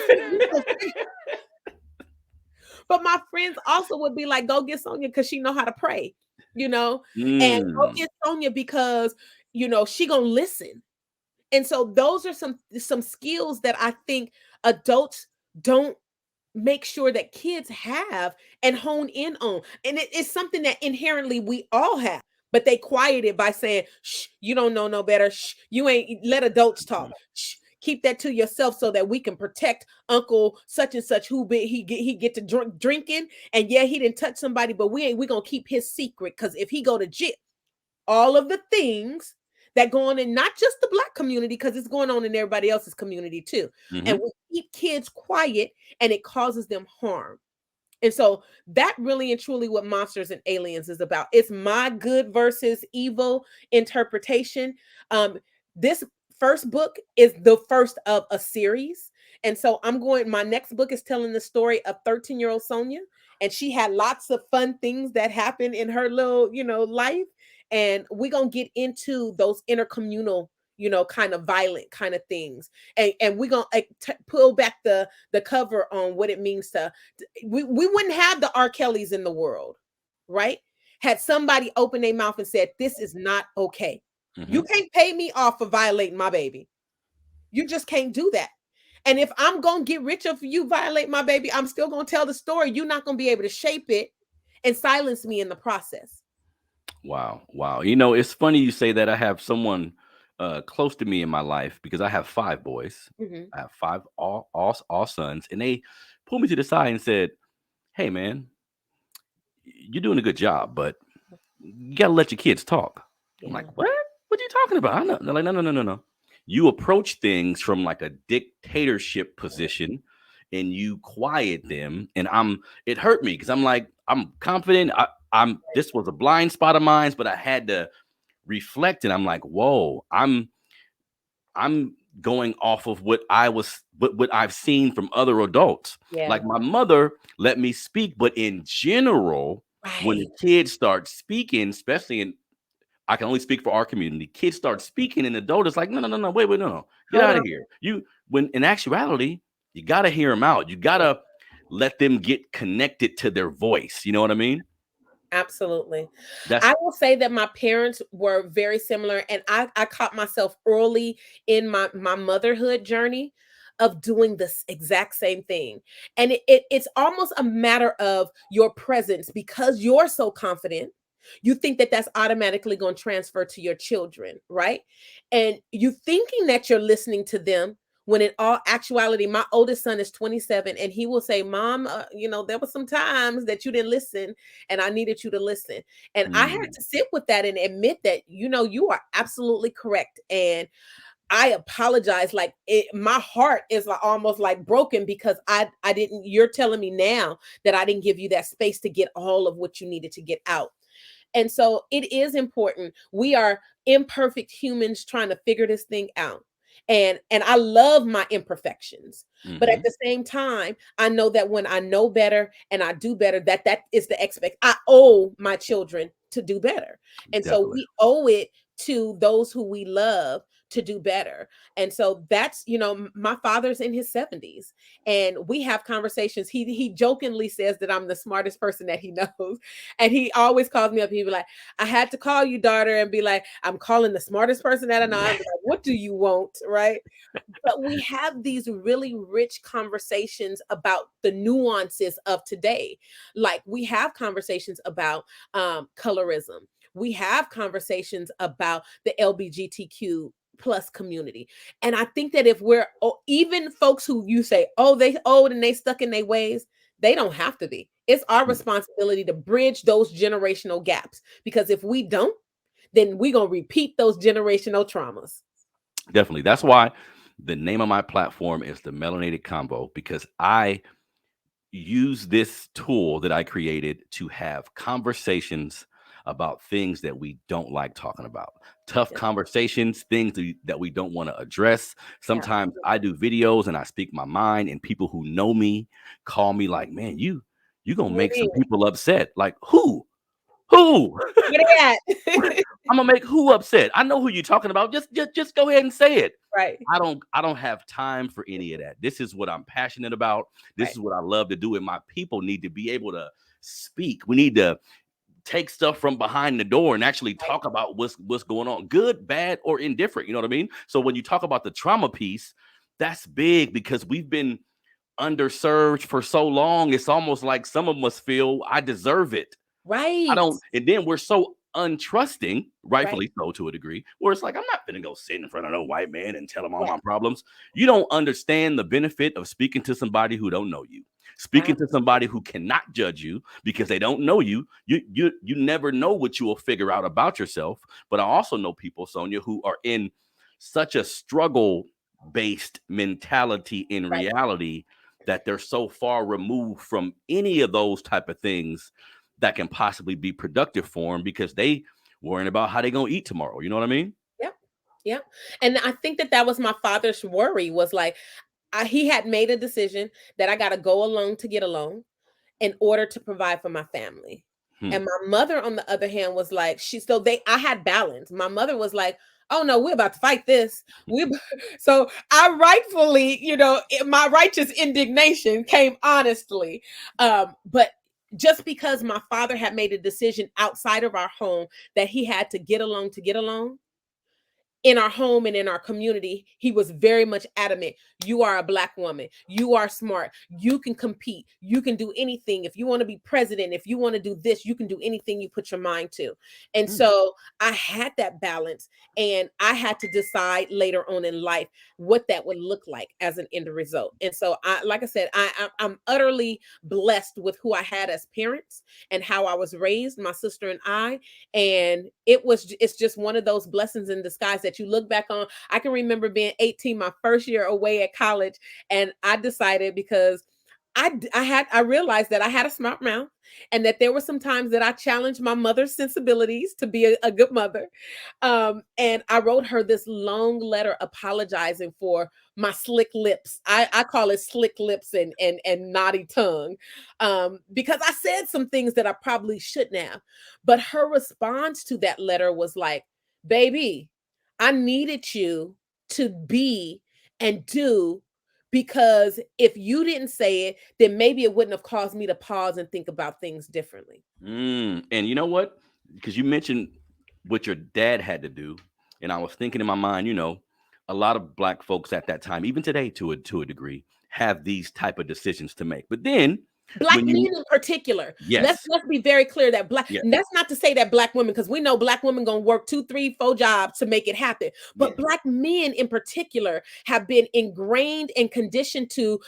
but my friends also would be like, go get Sonia because she know how to pray, and go Mm. get Sonia because she gonna listen. And so those are some skills that I think adults don't make sure that kids have and hone in on. And it's something that inherently we all have, but they quiet it by saying, shh, you don't know no better. Shh, you ain't let adults talk. Shh, keep that to yourself so that we can protect Uncle such and such who he get to drinking, and yeah, he didn't touch somebody, but we gonna keep his secret, because if he go to jail, all of the things that go on in not just the Black community, because it's going on in everybody else's community too. And we keep kids quiet, and it causes them harm. And so that really and truly what Monsters and Aliens is about. It's my good versus evil interpretation. This first book is the first of a series. And so my next book is telling the story of 13-year-old Sonia. And she had lots of fun things that happened in her little, life. And we're going to get into those intercommunal, kind of violent kind of things. And we're going to pull back the cover on what it means to, we wouldn't have the R. Kellys in the world, right? Had somebody open their mouth and said, this is not okay. You can't pay me off for violating my baby. You just can't do that. And if I'm going to get rich if you violate my baby, I'm still going to tell the story. You're not going to be able to shape it and silence me in the process. Wow. It's funny you say that. I have someone close to me in my life, because I have 5 boys. I have 5 all sons, and they pulled me to the side and said, "Hey, man, you're doing a good job, but you gotta let your kids talk." I'm like, "What? What are you talking about?" I know. They're like, "No. You approach things from like a dictatorship position, and you quiet them." And it hurt me, because I'm like, I'm confident. This was a blind spot of mine, but I had to reflect, and I'm like, whoa, I'm going off of what I've seen from other adults. Yeah. Like, my mother let me speak, but in general, when the kids start speaking, especially I can only speak for our community, kids start speaking, and adult is like, no, wait, no, get out of here. When in actuality, you gotta hear them out. You gotta let them get connected to their voice. You know what I mean? Absolutely. I will say that my parents were very similar, and I caught myself early in my motherhood journey of doing this exact same thing. And it's almost a matter of your presence, because you're so confident. You think that that's automatically going to transfer to your children, right? And you thinking that you're listening to them, when in all actuality, my oldest son is 27, and he will say, "Mom, there were some times that you didn't listen, and I needed you to listen." And I had to sit with that and admit that, you are absolutely correct. And I apologize. Like, my heart is almost like broken, because I didn't, you're telling me now that I didn't give you that space to get all of what you needed to get out. And so it is important. We are imperfect humans trying to figure this thing out. And I love my imperfections. But at the same time, I know that when I know better and I do better, that is the I owe my children to do better. And so we owe it to those who we love to do better. And so that's, my father's in his 70s, and we have conversations. He jokingly says that I'm the smartest person that he knows. And he always calls me up. He'd be like, "I had to call you, daughter," and be like, "I'm calling the smartest person that I know." I'm like, "What do you want?" Right? But we have these really rich conversations about the nuances of today. Like, we have conversations about colorism. We have conversations about the LGBTQ plus community. And I think that if we're even folks who you say, "Oh, they old and they stuck in their ways," they don't have to be. It's our responsibility to bridge those generational gaps, because if we don't, then we're going to repeat those generational traumas. Definitely. That's why the name of my platform is the Melanated Combo, because I use this tool that I created to have conversations about things that we don't like talking about. Tough conversations, things that we don't want to address. Sometimes I do videos and I speak my mind, and people who know me call me like, "Man, you gonna make some people upset." Like, who? Where they at? I'm gonna make who upset? I know who you're talking about. Just go ahead and say it. Right. I don't have time for any of that. This is what I'm passionate about. This is what I love to do. And my people need to be able to speak. We need to take stuff from behind the door and actually talk about what's going on, good, bad, or indifferent. You know what I mean? So when you talk about the trauma piece, that's big, because we've been underserved for so long. It's almost like some of us feel I deserve it. Right. I don't, and then we're so untrusting, Right. rightfully so to a degree, where it's like, I'm not gonna go sit in front of no white man and tell him all Right. my problems. You don't understand the benefit of speaking to somebody who don't know you, speaking to somebody Absolutely. who cannot judge you because they don't know you. You never know what you will figure out about yourself. But I also know people, Sonia, who are in such a struggle based mentality in Right. reality that they're so far removed from any of those type of things that can possibly be productive for them because they worrying about how they gonna eat tomorrow. You know what I mean? Yep. Yep. And I think that that was my father's worry was like, he had made a decision that I got to go alone to get along in order to provide for my family. Hmm. And my mother, on the other hand, was like, I had balance. My mother was like, oh no, we're about to fight this. We so I rightfully, my righteous indignation came honestly. But just because my father had made a decision outside of our home that he had to get along, in our home and in our community, he was very much adamant. You are a Black woman. You are smart. You can compete. You can do anything. If you want to be president, if you want to do this, you can do anything you put your mind to. And Hmm. so I had that balance, and I had to decide later on in life what that would look like as an end result. And so like I said, I'm utterly blessed with who I had as parents and how I was raised, my sister and I. And it's just one of those blessings in disguise that you look back on. I can remember being 18, my first year away at college, and I decided, because I realized that I had a smart mouth, and that there were some times that I challenged my mother's sensibilities to be a good mother. And I wrote her this long letter apologizing for my slick lips. I call it slick lips and naughty tongue, because I said some things that I probably shouldn't have. But her response to that letter was like, baby, I needed you to be and do, because if you didn't say it, then maybe it wouldn't have caused me to pause and think about things differently. And you know what? Because you mentioned what your dad had to do, and I was thinking in my mind, a lot of Black folks at that time, even today to a degree, have these type of decisions to make. But then Black when men you in particular. Let's yes, let's be very clear that yes, and that's not to say that Black women, because we know Black women gonna work 2, 3, 4 jobs to make it happen. But yes. Black men in particular have been ingrained and conditioned to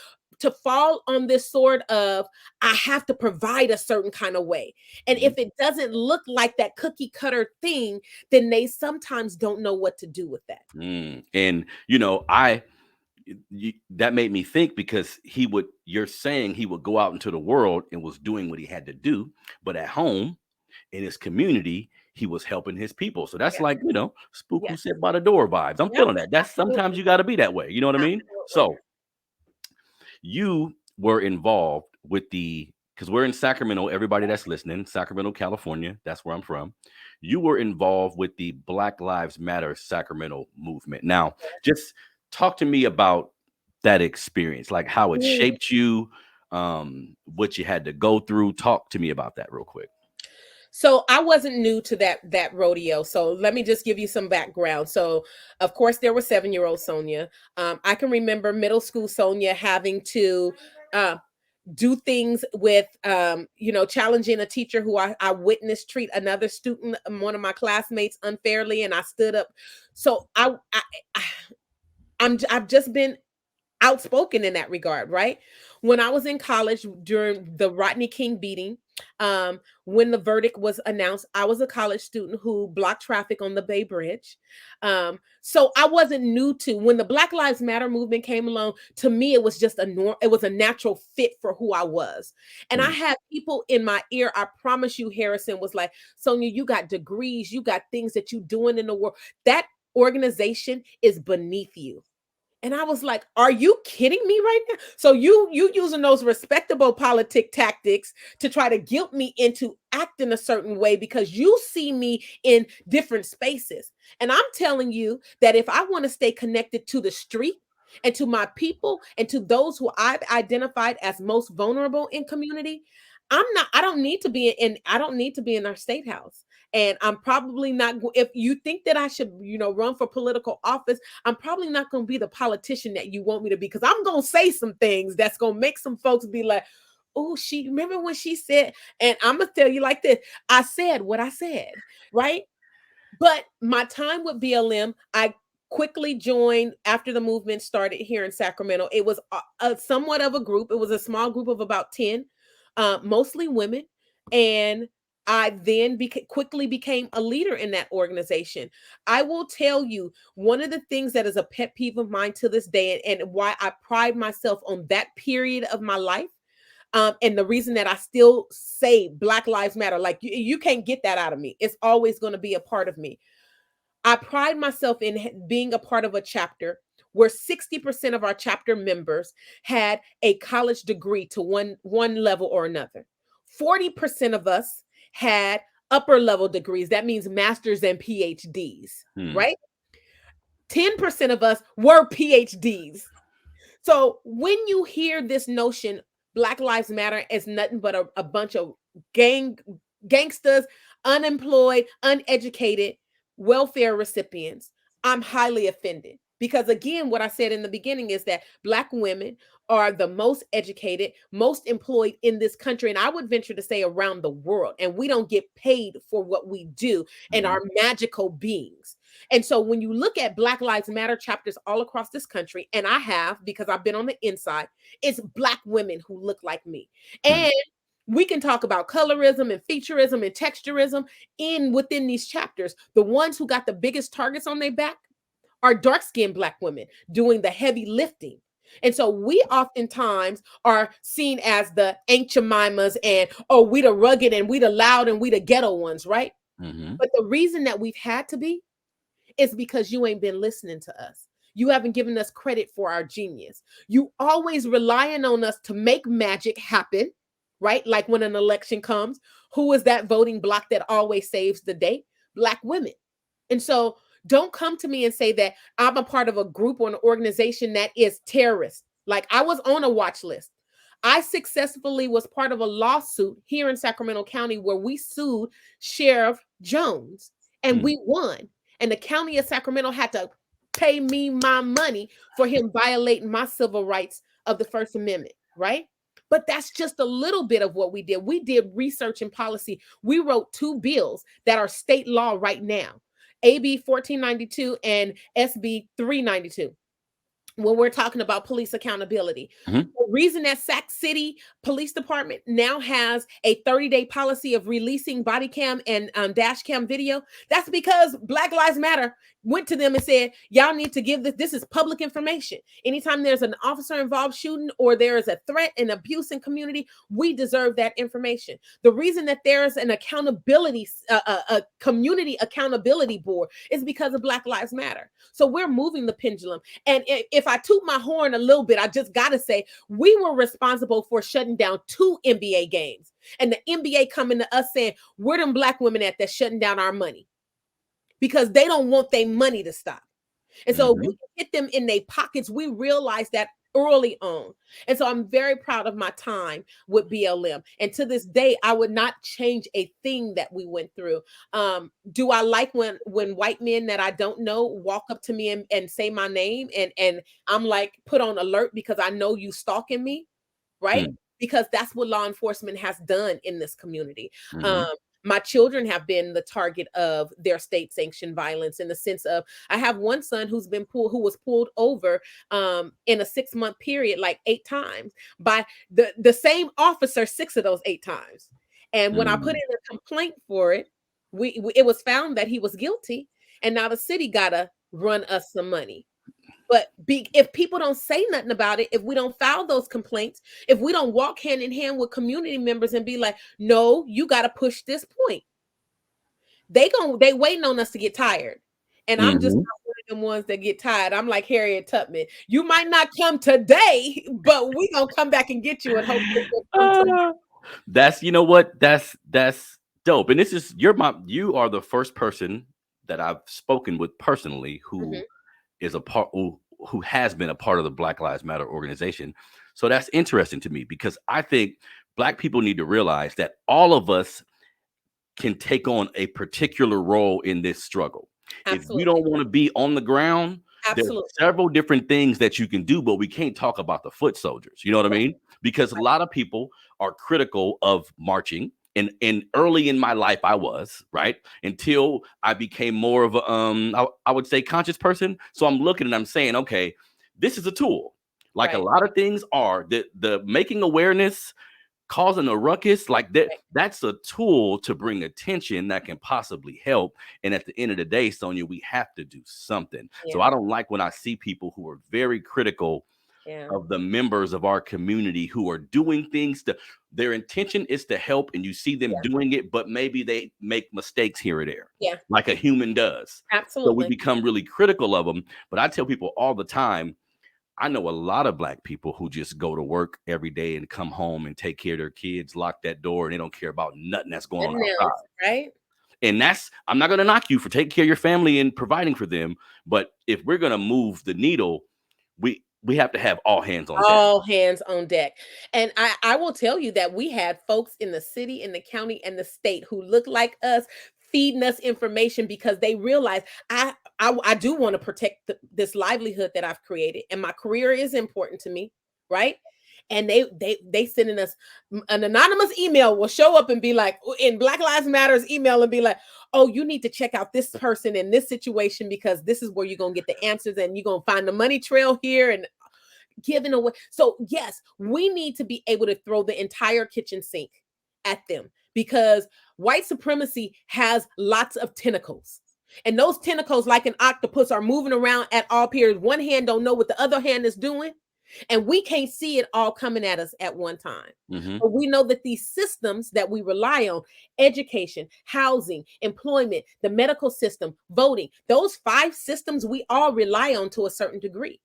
fall on this sword of, I have to provide a certain kind of way. And Mhm. if it doesn't look like that cookie cutter thing, then they sometimes don't know what to do with that. And that made me think because you're saying he would go out into the world and was doing what he had to do, but at home in his community, he was helping his people. So that's Yes. like, spook who Yes. sit by the door vibes. I'm Yep. feeling that. That's sometimes Absolutely. you got to be that way. You know what I mean? Absolutely. So you were involved with because we're in Sacramento, everybody that's listening, Sacramento, California, that's where I'm from. You were involved with the Black Lives Matter Sacramento movement. Now, just talk to me about that experience, like how it Mm. shaped you, what you had to go through. Talk to me about that real quick. So I wasn't new to that rodeo. So let me just give you some background. So of course there was 7-year-old Sonia. I can remember middle school Sonia having to uh, do things with challenging a teacher who I witnessed treat another student, one of my classmates, unfairly, and I stood up. So I've just been outspoken in that regard, right? When I was in college during the Rodney King beating, when the verdict was announced, I was a college student who blocked traffic on the Bay Bridge. So I wasn't new to when the Black Lives Matter movement came along. To me, it was just it was a natural fit for who I was. And I Mm, had people in my ear. I promise you, Harrison was like, Sonia, you got degrees, you got things that you doing in the world. That organization is beneath you. And I was like, "Are you kidding me right now?" So you using those respectable politic tactics to try to guilt me into acting a certain way because you see me in different spaces. And I'm telling you that if I want to stay connected to the street and to my people and to those who I've identified as most vulnerable in community, I don't need to be I don't need to be in our state house. And I'm probably not if you think that I should, run for political office, I'm probably not going to be the politician that you want me to be, because I'm going to say some things that's going to make some folks be like, oh, she remember when she said, and I'm gonna tell you like this. I said what I said, right? But my time with BLM, I quickly joined after the movement started here in Sacramento. It was a somewhat of a group. It was a small group of about 10, mostly women. And I then quickly became a leader in that organization. I will tell you, one of the things that is a pet peeve of mine to this day, and why I pride myself on that period of my life, and the reason that I still say Black Lives Matter, like you can't get that out of me. It's always going to be a part of me. I pride myself in being a part of a chapter where 60% of our chapter members had a college degree to one level or another. 40% of us had upper level degrees. That means masters and PhDs, right? 10% of us were PhDs. So when you hear this notion, Black Lives Matter is nothing but a bunch of gangsters, unemployed, uneducated, welfare recipients, I'm highly offended. Because again, what I said in the beginning is that Black women are the most educated, most employed in this country, and I would venture to say around the world. And we don't get paid for what we do and our magical beings. And so when you look at Black Lives Matter chapters all across this country, and I have, because I've been on the inside, it's Black women who look like me. And we can talk about colorism and featureism and texturism within these chapters. The ones who got the biggest targets on their back are dark-skinned Black women doing the heavy lifting. And so we oftentimes are seen as the Aunt Jemimas and, oh, we the rugged and we the loud and we the ghetto ones, right? But the reason that we've had to be is because you ain't been listening to us. You haven't given us credit for our genius. You always relying on us to make magic happen, right? Like when an election comes, who is that voting bloc that always saves the day? Black women. And so don't come to me and say that I'm a part of a group or an organization that is terrorist. Like I was on a watch list. I successfully was part of a lawsuit here in Sacramento County where we sued Sheriff Jones and we won. And the county of Sacramento had to pay me my money for him violating my civil rights of the First Amendment, right? But that's just a little bit of what we did. We did research and policy. We wrote 2 bills that are state law right now, AB 1492 and SB 392. When we're talking about police accountability. The reason that Sac City Police Department now has a 30-day policy of releasing body cam and dash cam video, that's because Black Lives Matter went to them and said, y'all need to give this is public information. Anytime there's an officer involved shooting or there is a threat and abuse in community, we deserve that information. The reason that there's an accountability, a community accountability board is because of Black Lives Matter. So we're moving the pendulum. And if I toot my horn a little bit, I just got to say, we were responsible for shutting down 2 NBA games. And the NBA coming to us saying, where them Black women at that's shutting down our money? Because they don't want their money to stop. And so we hit them in their pockets. We realized that early on. And so I'm very proud of my time with BLM. And to this day, I would not change a thing that we went through. Do I like when white men that I don't know walk up to me and say my name and I'm like put on alert because I know you stalking me, right? Because that's what law enforcement has done in this community. My children have been the target of their state sanctioned violence in the sense of I have one son who was pulled over in a 6-month period, like 8 times by the same officer, 6 of those 8 times. And when I put in a complaint for it, it was found that he was guilty. And now the city got to run us some money. But if people don't say nothing about it, if we don't file those complaints, if we don't walk hand in hand with community members and be like, no, you got to push this point, they waiting on us to get tired. And I'm just not one of them ones that get tired. I'm like Harriet Tubman. You might not come today, but we gonna come back and get you and hope. That's you know what? That's dope. And this is you are the first person that I've spoken with personally who is who has been a part of the Black Lives Matter organization. So that's interesting to me because I think Black people need to realize that all of us can take on a particular role in this struggle. Absolutely. If we don't want to be on the ground, There's Absolutely. several different things that you can do, but we can't talk about the foot soldiers. You know what I mean? Because a lot of people are critical of marching. And early in my life, I was right until I became more of a I would say conscious person. So I'm looking and I'm saying, okay, this is a tool. Like a Right. lot of things are the making awareness, causing a ruckus like that. Right. That's a tool to bring attention that can possibly help. And at the end of the day, Sonia, we have to do something. So Yeah. I don't like when I see people who are very critical Yeah. of the members of our community who are doing things to their intention is to help, and you see them Yeah. doing it, but maybe they make mistakes here or there, Yeah. like a human does. So we Absolutely. become really critical of them. But I tell people all the time, I know a lot of Black people who just go to work every day and come home and take care of their kids, lock that door, and they don't care about nothing that's going on Nothing else, outside. right? And that's, I'm not going to knock you for taking care of your family and providing for them. But if we're going to move the needle, we have to have all hands on deck. All hands on deck. And I will tell you that we had folks in the city, in the county, and the state who look like us feeding us information because they realize I do want to protect this livelihood that I've created, and my career is important to me, right? And they sending us an anonymous email will show up and be like, in Black Lives Matters email, and be like, oh, you need to check out this person in this situation because this is where you're gonna get the answers, and you're gonna find the money trail here, and giving away. So yes, we need to be able to throw the entire kitchen sink at them because white supremacy has lots of tentacles. And those tentacles, like an octopus, are moving around at all periods. One hand don't know what the other hand is doing. And we can't see it all coming at us at one time. Mm-hmm. But we know that these systems that we rely on, education, housing, employment, the medical system, voting, those 5 systems we all rely on to a certain degree.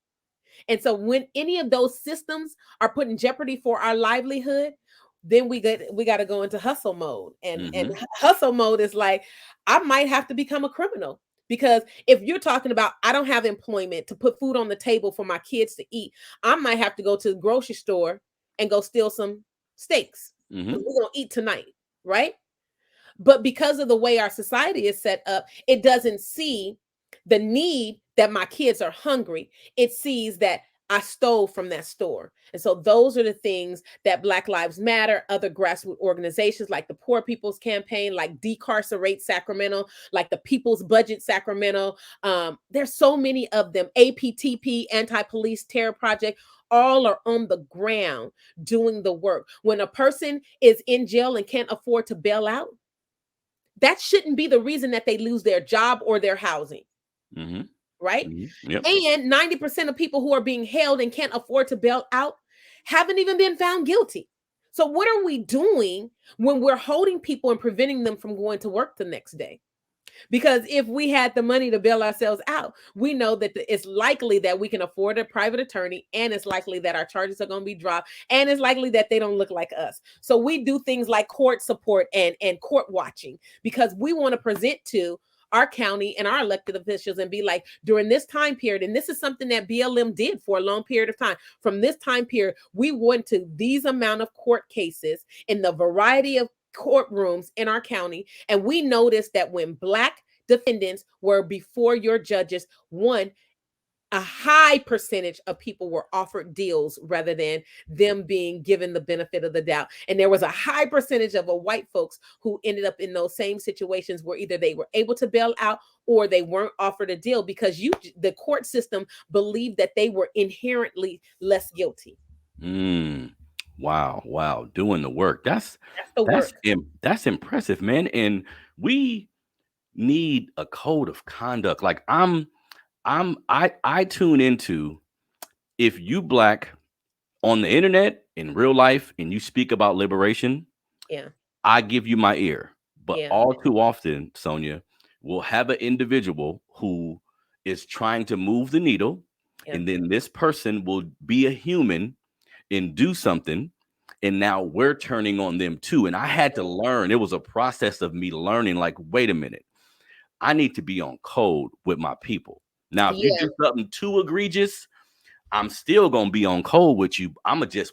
And so when any of those systems are put in jeopardy for our livelihood, then we got to go into hustle mode. And hustle mode is like, I might have to become a criminal. Because if you're talking about, I don't have employment to put food on the table for my kids to eat, I might have to go to the grocery store and go steal some steaks. We're going to eat tonight, right? But because of the way our society is set up, it doesn't see the need that my kids are hungry. It sees that I stole from that store. And so those are the things that Black Lives Matter, other grassroots organizations like the Poor People's Campaign, like Decarcerate Sacramento, like the People's Budget Sacramento. There's so many of them. APTP, Anti-Police Terror Project, all are on the ground doing the work. When a person is in jail and can't afford to bail out, that shouldn't be the reason that they lose their job or their housing. Right? Yep. And 90% of people who are being held and can't afford to bail out haven't even been found guilty. So what are we doing when we're holding people and preventing them from going to work the next day? Because if we had the money to bail ourselves out, we know that it's likely that we can afford a private attorney, and it's likely that our charges are going to be dropped, and it's likely that they don't look like us. So we do things like court support and court watching because we want to present to our county and our elected officials and be like, during this time period, and this is something that BLM did for a long period of time. From this time period, we went to these amount of court cases in the variety of courtrooms in our county. And we noticed that when Black defendants were before your judges, a high percentage of people were offered deals rather than them being given the benefit of the doubt. And there was a high percentage of white folks who ended up in those same situations where either they were able to bail out or they weren't offered a deal because the court system believed that they were inherently less guilty. Wow. Doing the work. That's the work. That's impressive, man. And we need a code of conduct. Like I tune into, if you Black on the internet in real life and you speak about liberation, Yeah. I give you my ear. But Yeah. all too often, Sonia, we'll have an individual who is trying to move the needle, and then this person will be a human and do something, and now we're turning on them too. And I had to learn. It was a process of me learning, like, wait a minute, I need to be on code with my people. Now, if you do something too egregious, I'm still gonna be on code with you.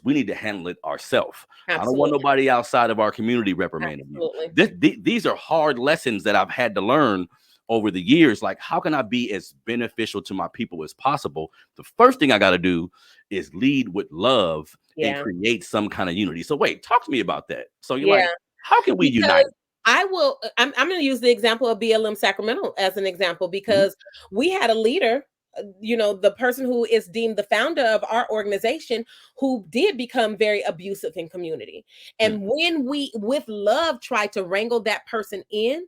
We need to handle it ourselves. I don't want nobody outside of our community reprimanding you. These are hard lessons that I've had to learn over the years, like, how can I be as beneficial to my people as possible? The first thing I got to do is lead with love and Yeah. create some kind of unity. So wait, talk to me about that. So you're Yeah. like, how can we unite? Because I'm going to use the example of BLM Sacramento as an example, Mhm. because we had a leader, the person who is deemed the founder of our organization, who did become very abusive in community. Mm, And when we, with love, tried to wrangle that person in,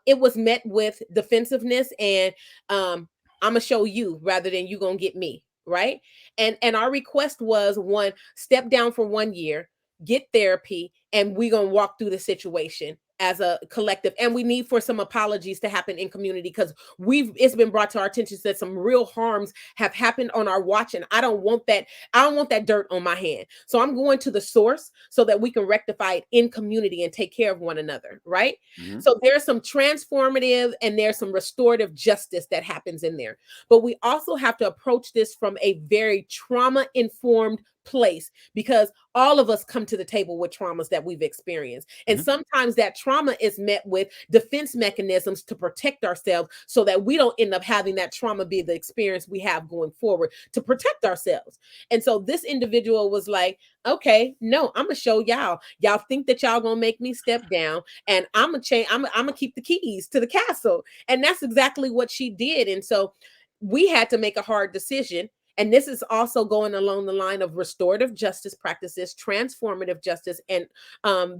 it was met with defensiveness and I'm gonna show you rather than you gonna get me, right? And our request was, one, step down for 1 year, get therapy, and we gonna walk through the situation as a collective. And we need for some apologies to happen in community, because it's been brought to our attention that some real harms have happened on our watch, and I don't want that dirt on my hand. So I'm going to the source so that we can rectify it in community and take care of one another, right? mhm, So there's some transformative and there's some restorative justice that happens in there. But we also have to approach this from a very trauma informed place, because all of us come to the table with traumas that we've experienced. And mhm, sometimes that trauma is met with defense mechanisms to protect ourselves so that we don't end up having that trauma be the experience we have going forward to protect ourselves. And so this individual was like, okay, no, I'm gonna show y'all. Y'all think that y'all gonna make me step down, and I'm gonna change. I'm gonna keep the keys to the castle, and that's exactly what she did. And so we had to make a hard decision. And this is also going along the line of restorative justice practices, transformative justice, and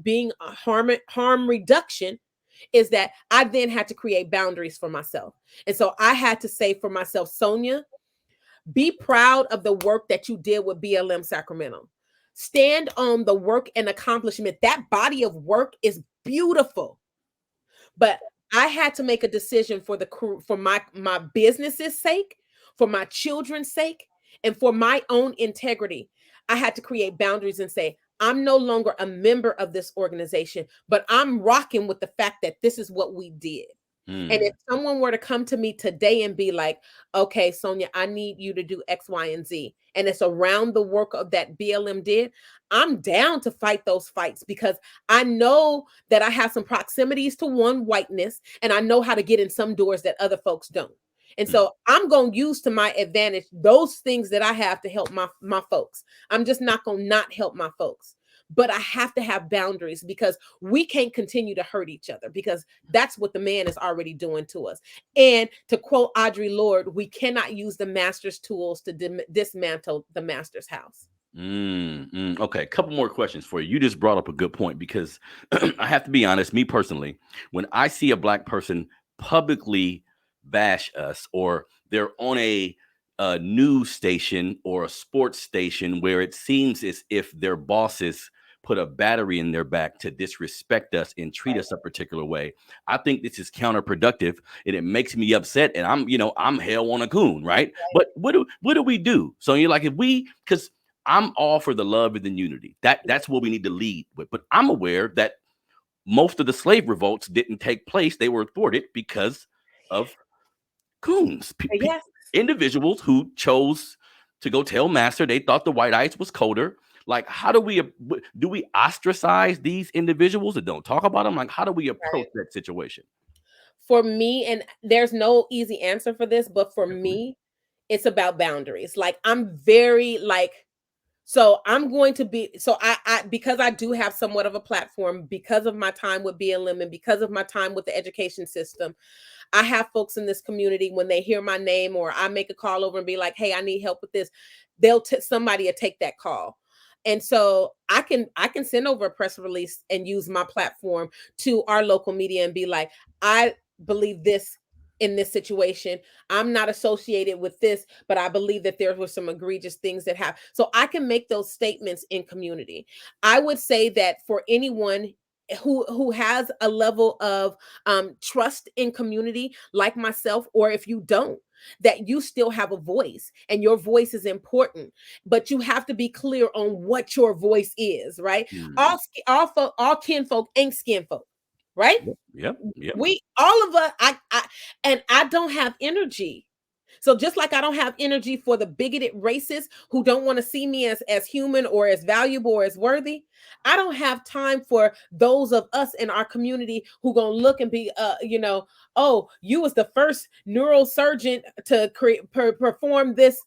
being a harm reduction. Is that I then had to create boundaries for myself. And so I had to say for myself, Sonia, be proud of the work that you did with BLM Sacramento. Stand on the work and accomplishment. That body of work is beautiful. But I had to make a decision for the crew, for my business's sake, for my children's sake, and for my own integrity. I had to create boundaries and say, I'm no longer a member of this organization, but I'm rocking with the fact that this is what we did. And if mm, someone were to come to me today and be like, okay, Sonia, I need you to do X, Y, and Z, and it's around the work of that BLM did, I'm down to fight those fights, because I know that I have some proximities to one whiteness, and I know how to get in some doors that other folks don't. And mm. so I'm going to use to my advantage those things that I have to help my folks. I'm just not going to not help my folks. But I have to have boundaries, because we can't continue to hurt each other, because that's what the man is already doing to us. And to quote Audre Lorde, we cannot use the master's tools to dismantle the master's house. Okay, a couple more questions for you. You just brought up a good point, because I have to be honest, me personally, when I see a black person publicly bash us, or they're on a news station or a sports station where it seems as if their bosses put a battery in their back to disrespect us and treat us a particular way, I think this is counterproductive, and it makes me upset. And I'm hell on a coon, right? But what do we do? So you're like, if we, because I'm all for the love and the unity. That's what we need to lead with. But I'm aware that most of the slave revolts didn't take place. They were thwarted because of coons, Yes. individuals who chose to go tell master they thought the white ice was colder. Like, how do we ostracize these individuals and don't talk about them? Like, how do we approach Right. that situation? For me, and there's no easy answer for this, but for Definitely. me, it's about boundaries. Like, I'm very like, so I'm going to be, so I because I do have somewhat of a platform, because of my time with BLM and because of my time with the education system, I have folks in this community, when they hear my name or I make a call over and be like, hey, I need help with this, somebody will take that call. And so I can send over a press release and use my platform to our local media and be like, I believe this in this situation. I'm not associated with this, but I believe that there were some egregious things that happened. So I can make those statements in community. I would say that for anyone who has a level of trust in community, like myself, or if you don't, that you still have a voice and your voice is important, but you have to be clear on what your voice is, right? Mm. All kinfolk ain't skin folk, right? Yep. Yep. Yep. We all of us, I and I don't have energy So just like I don't have energy for the bigoted racists who don't want to see me as human or as valuable or as worthy, I don't have time for those of us in our community who gonna look and be, oh, you was the first neurosurgeon to perform this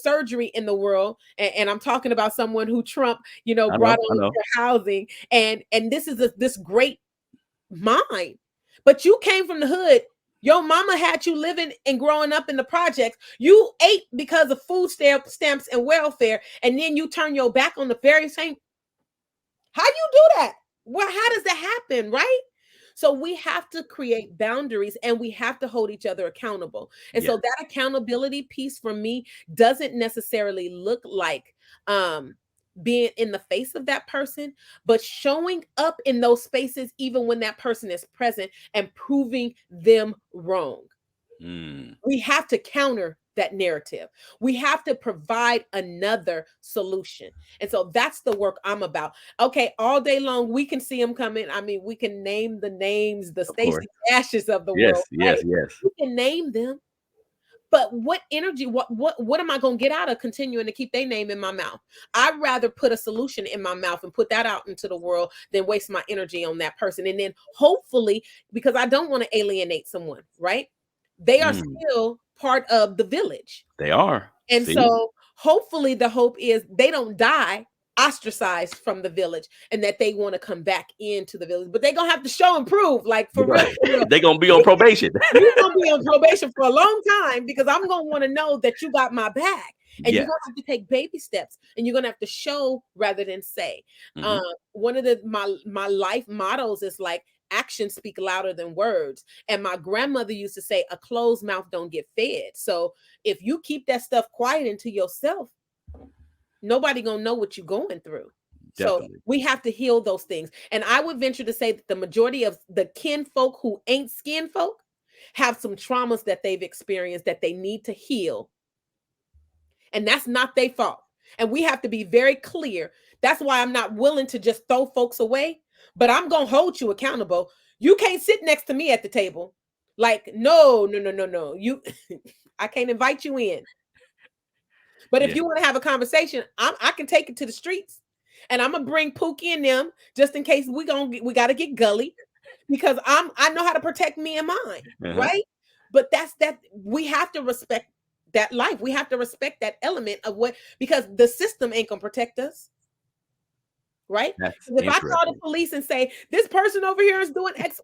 surgery in the world, and I'm talking about someone who Trump, I brought know. I on know. to housing, and this is this great mind, but you came from the hood. Your mama had you living and growing up in the projects. You ate because of food stamps and welfare, and then you turn your back on the very same. How you do that? Well, how does that happen, right? So we have to create boundaries and we have to hold each other accountable. And Yeah. so that accountability piece for me doesn't necessarily look like being in the face of that person, but showing up in those spaces even when that person is present and proving them wrong. Mm. We have to counter that narrative. We have to provide another solution. And so that's the work I'm about. Okay, all day long, we can see them coming. I mean, we can name the names, the Of course. Stacey Ashes of the world, Yes. Yes. right? Yes. We can name them. But what energy, what am I going to get out of continuing to keep their name in my mouth? I'd rather put a solution in my mouth and put that out into the world than waste my energy on that person. And then hopefully, because I don't want to alienate someone, right? They are Mm. still part of the village. They are. And See. so hopefully the hope is they don't die ostracized from the village and that they want to come back into the village. But they're going to have to show and prove, like for real, for real. They're gonna be on probation. You're going to be on probation for a long time because I'm going to want to know that you got my back. And you're Yes. going to have to take baby steps and you're going to have to show rather than say. Mhm. One of my life mottos is like, actions speak louder than words. And my grandmother used to say, a closed mouth don't get fed. So if you keep that stuff quiet into yourself, nobody gonna know what you're going through. So Definitely. we have to heal those things. And I would venture to say that the majority of the kin folk who ain't skin folk have some traumas that they've experienced that they need to heal. And that's not their fault. And we have to be very clear. That's why I'm not willing to just throw folks away, but I'm going to hold you accountable. You can't sit next to me at the table. Like, no. You, I can't invite you in. But if Yeah. you want to have a conversation, I can take it to the streets, and I'm gonna bring Pookie and them just in case we got to get gully, because I know how to protect me and mine, Uh-huh. right? But that's that we have to respect that life. We have to respect that element of what, because the system ain't gonna protect us, right? That's If I call the interesting. police and say this person over here is doing X,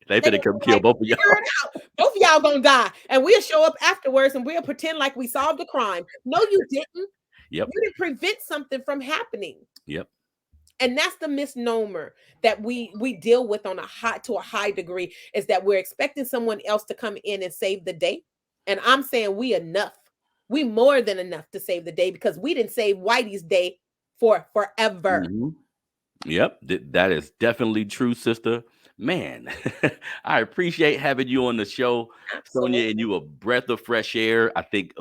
They they finna gonna come be kill like, both of figure y'all. it out. Both of y'all gonna die, and we'll show up afterwards and we'll pretend like we solved the crime. No, you didn't. Yep. You didn't prevent something from happening. Yep. And that's the misnomer that we deal with on a high degree, is that we're expecting someone else to come in and save the day. And I'm saying we enough. We more than enough to save the day, because we didn't save Whitey's day for forever. Mhm. Yep, that is definitely true, sister. Man, I appreciate having you on the show, Sonia, and Absolutely. you a breath of fresh air. I think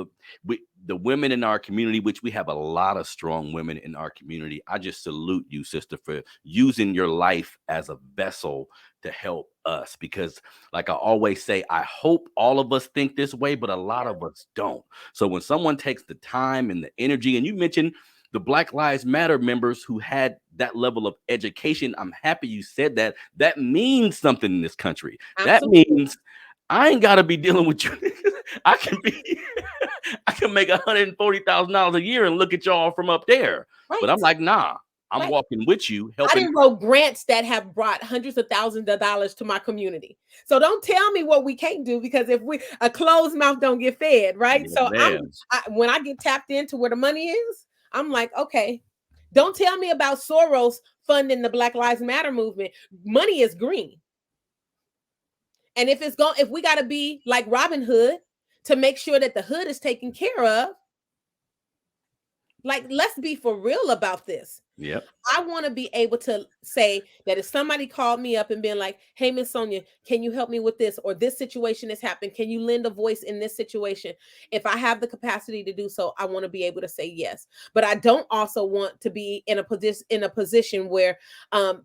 the women in our community, which we have a lot of strong women in our community, I just salute you, sister, for using your life as a vessel to help us. Because, like I always say, I hope all of us think this way, but a lot of us don't. So when someone takes the time and the energy, and you mentioned the Black Lives Matter members who had that level of education, I'm happy you said that. That means something in this country. That Absolutely. means I ain't got to be dealing with you. I can be, I can make $140,000 a year and look at y'all from up there. But Right. I'm like, nah, I'm Right. walking with you, I helping. didn't wrote grants that have brought hundreds of thousands of dollars to my community. So don't tell me what we can't do, because if we a closed mouth don't get fed, right? Yes, So ma'am. when I get tapped into where the money is, I'm like, okay, don't tell me about Soros funding the Black Lives Matter movement. Money is green. And if we got to be like Robin Hood to make sure that the hood is taken care of, like, let's be for real about this. Yep. I want to be able to say that if somebody called me up and been like, hey, Miss Sonia, can you help me with this? Or this situation has happened. Can you lend a voice in this situation? If I have the capacity to do so, I want to be able to say yes. But I don't also want to be in a position where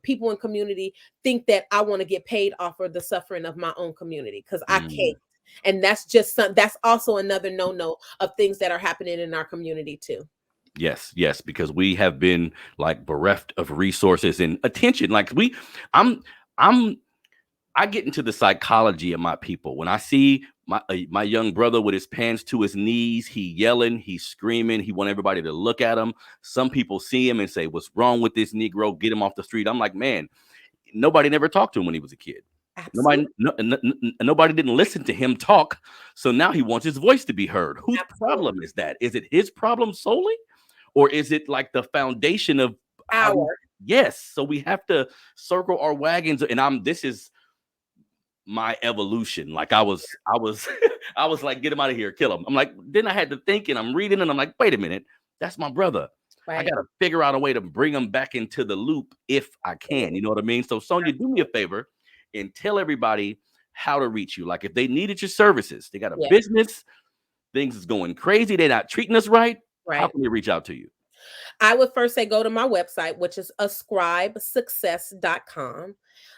people in community think that I want to get paid off of the suffering of my own community, because I Mm, can't. And that's also another no of things that are happening in our community too. Yes, yes, because we have been like bereft of resources and attention. I'm, I'm, I get into the psychology of my people when I see my young brother with his pants to his knees. He yelling, he's screaming. He want everybody to look at him. Some people see him and say, "What's wrong with this Negro? Get him off the street." I'm like, man, nobody never talked to him when he was a kid. Absolutely. Nobody didn't listen to him talk. So now he wants his voice to be heard. Whose Absolutely. problem is that? Is it his problem solely? Or is it like the foundation of how we, Our yes, so we have to circle our wagons, and this is my evolution. Like I was I was like, get him out of here, kill him. I'm like, then I had to think, and I'm reading and I'm like, wait a minute, that's my brother. I right. gotta figure out a way to bring him back into the loop if I can. You know what I mean? So Sonia, do me a favor and tell everybody how to reach you. Like if they needed your services, they got a Yeah. business, things is going crazy, they're not treating us right. How Right. can they reach out to you? I would first say go to my website, which is ascribesuccess.com.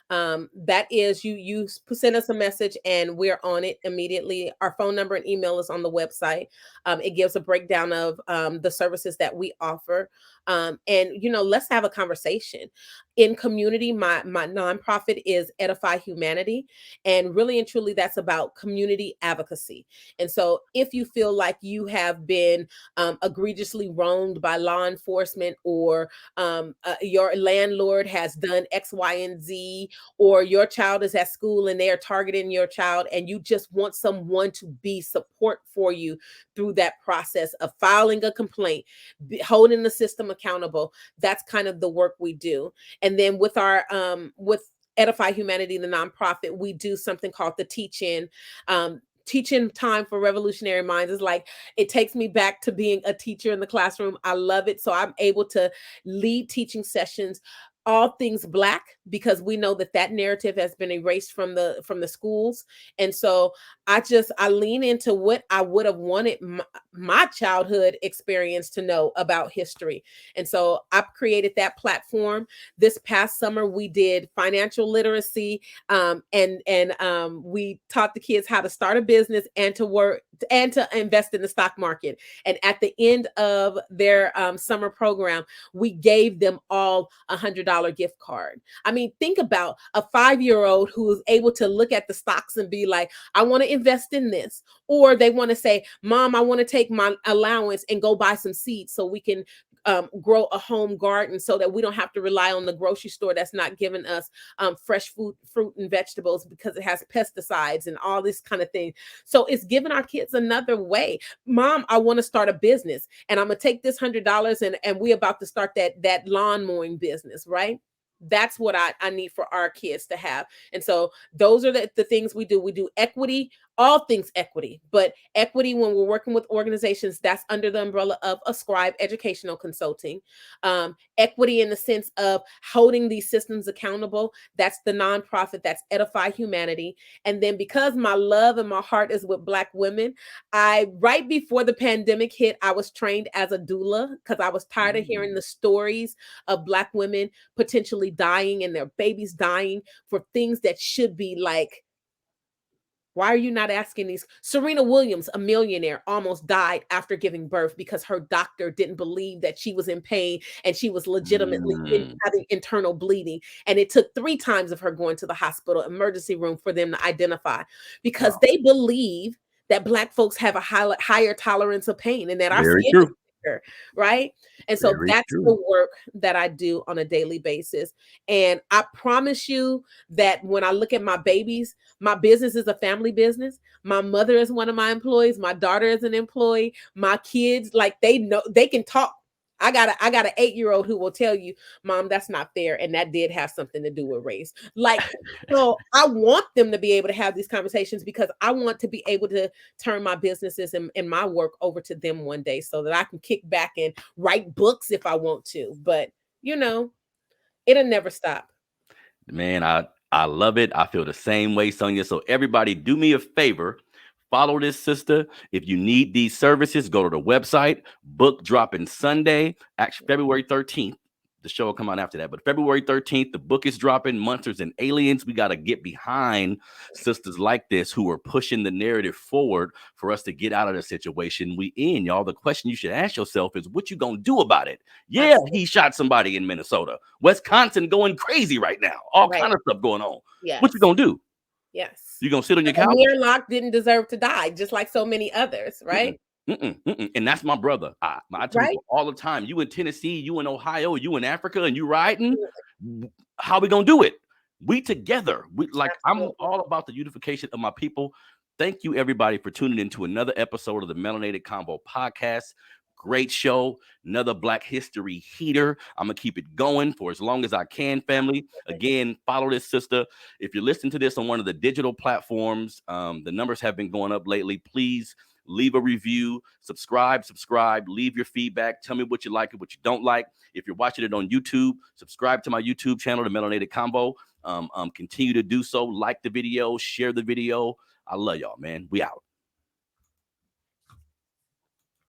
That is you send us a message and we're on it immediately. Our phone number and email is on the website. It gives a breakdown of the services that we offer. And let's have a conversation. In community, my nonprofit is Edify Humanity, and really and truly that's about community advocacy. And so if you feel like you have been egregiously wronged by law enforcement, or your landlord has done X, Y, and Z, or your child is at school and they are targeting your child, and you just want someone to be support for you through that process of filing a complaint, holding the system accountable, that's kind of the work we do. And then with our with Edify Humanity, the nonprofit, we do something called the teach-in. Teaching time for revolutionary minds is like, it takes me back to being a teacher in the classroom. I love it. So I'm able to lead teaching sessions, all things Black, because we know that narrative has been erased from the schools. And so I lean into what I would have wanted my childhood experience to know about history. And so I've created that platform. This past summer we did financial literacy, and we taught the kids how to start a business and to work and to invest in the stock market. And at the end of their summer program, we gave them all $100 gift card. I mean, think about a 5-year-old who is able to look at the stocks and be like, I want to invest in this. Or they want to say, Mom, I want to take my allowance and go buy some seeds so we can grow a home garden, so that we don't have to rely on the grocery store that's not giving us fresh fruit and vegetables because it has pesticides and all this kind of thing. So it's giving our kids another way. Mom, I want to start a business, and I'm gonna take this $100 and we about to start that lawn mowing business, right? That's what I need for our kids to have. And so those are the things we do. We do equity, all things equity, but equity when we're working with organizations, that's under the umbrella of Ascribe Educational Consulting. Equity in the sense of holding these systems accountable, that's the nonprofit, that's Edify Humanity. And then because my love and my heart is with Black women, right before the pandemic hit, I was trained as a doula because I was tired of hearing the stories of Black women potentially dying and their babies dying for things that should be like, why are you not asking these? Serena Williams, a millionaire, almost died after giving birth because her doctor didn't believe that she was in pain and she was legitimately having internal bleeding. And it took 3 times of her going to the hospital emergency room for them to identify, because they believe that Black folks have a higher tolerance of pain and that our Very skin is true. thicker, right? And so Very that's true. the work that I do on a daily basis. And I promise you that when I look at my babies, my business is a family business. My mother is one of my employees. My daughter is an employee. My kids, like, they know, they can talk. I got an 8-year-old who will tell you, Mom, that's not fair. And that did have something to do with race. Like, so I want them to be able to have these conversations because I want to be able to turn my businesses and my work over to them one day so that I can kick back and write books if I want to. But, it'll never stop. Man, I love it. I feel the same way, Sonia. So everybody, do me a favor. Follow this sister. If you need these services, go to the website. Book dropping Sunday, actually February 13th. The show will come out after that. But February 13th, the book is dropping, Monsters and Aliens. We got to get behind sisters like this who are pushing the narrative forward for us to get out of the situation we in, y'all. The question you should ask yourself is, what you gonna do about it? Yeah, Absolutely. he shot somebody in Minnesota. Wisconsin going crazy right now. All Right. kind of stuff going on. Yes. What you gonna do? Yes. You gonna sit on your couch? Amir Locke didn't deserve to die, just like so many others, right? And that's my brother. I tell Right? people all the time, you in Tennessee, you in Ohio, you in Africa, and you riding. How we gonna do it? We together. We like. Absolutely. I'm all about the unification of my people. Thank you, everybody, for tuning into another episode of the Melanated Combo Podcast. Great show, another Black History heater. I'm gonna keep it going for as long as I can, family. Again, follow this sister. If you're listening to this on one of the digital platforms, the numbers have been going up lately. Please leave a review, subscribe, leave your feedback. Tell me what you like and what you don't like. If you're watching it on YouTube, subscribe to my YouTube channel, The Melanated Combo. Continue to do so. Like the video, share the video. I love y'all, man. We out.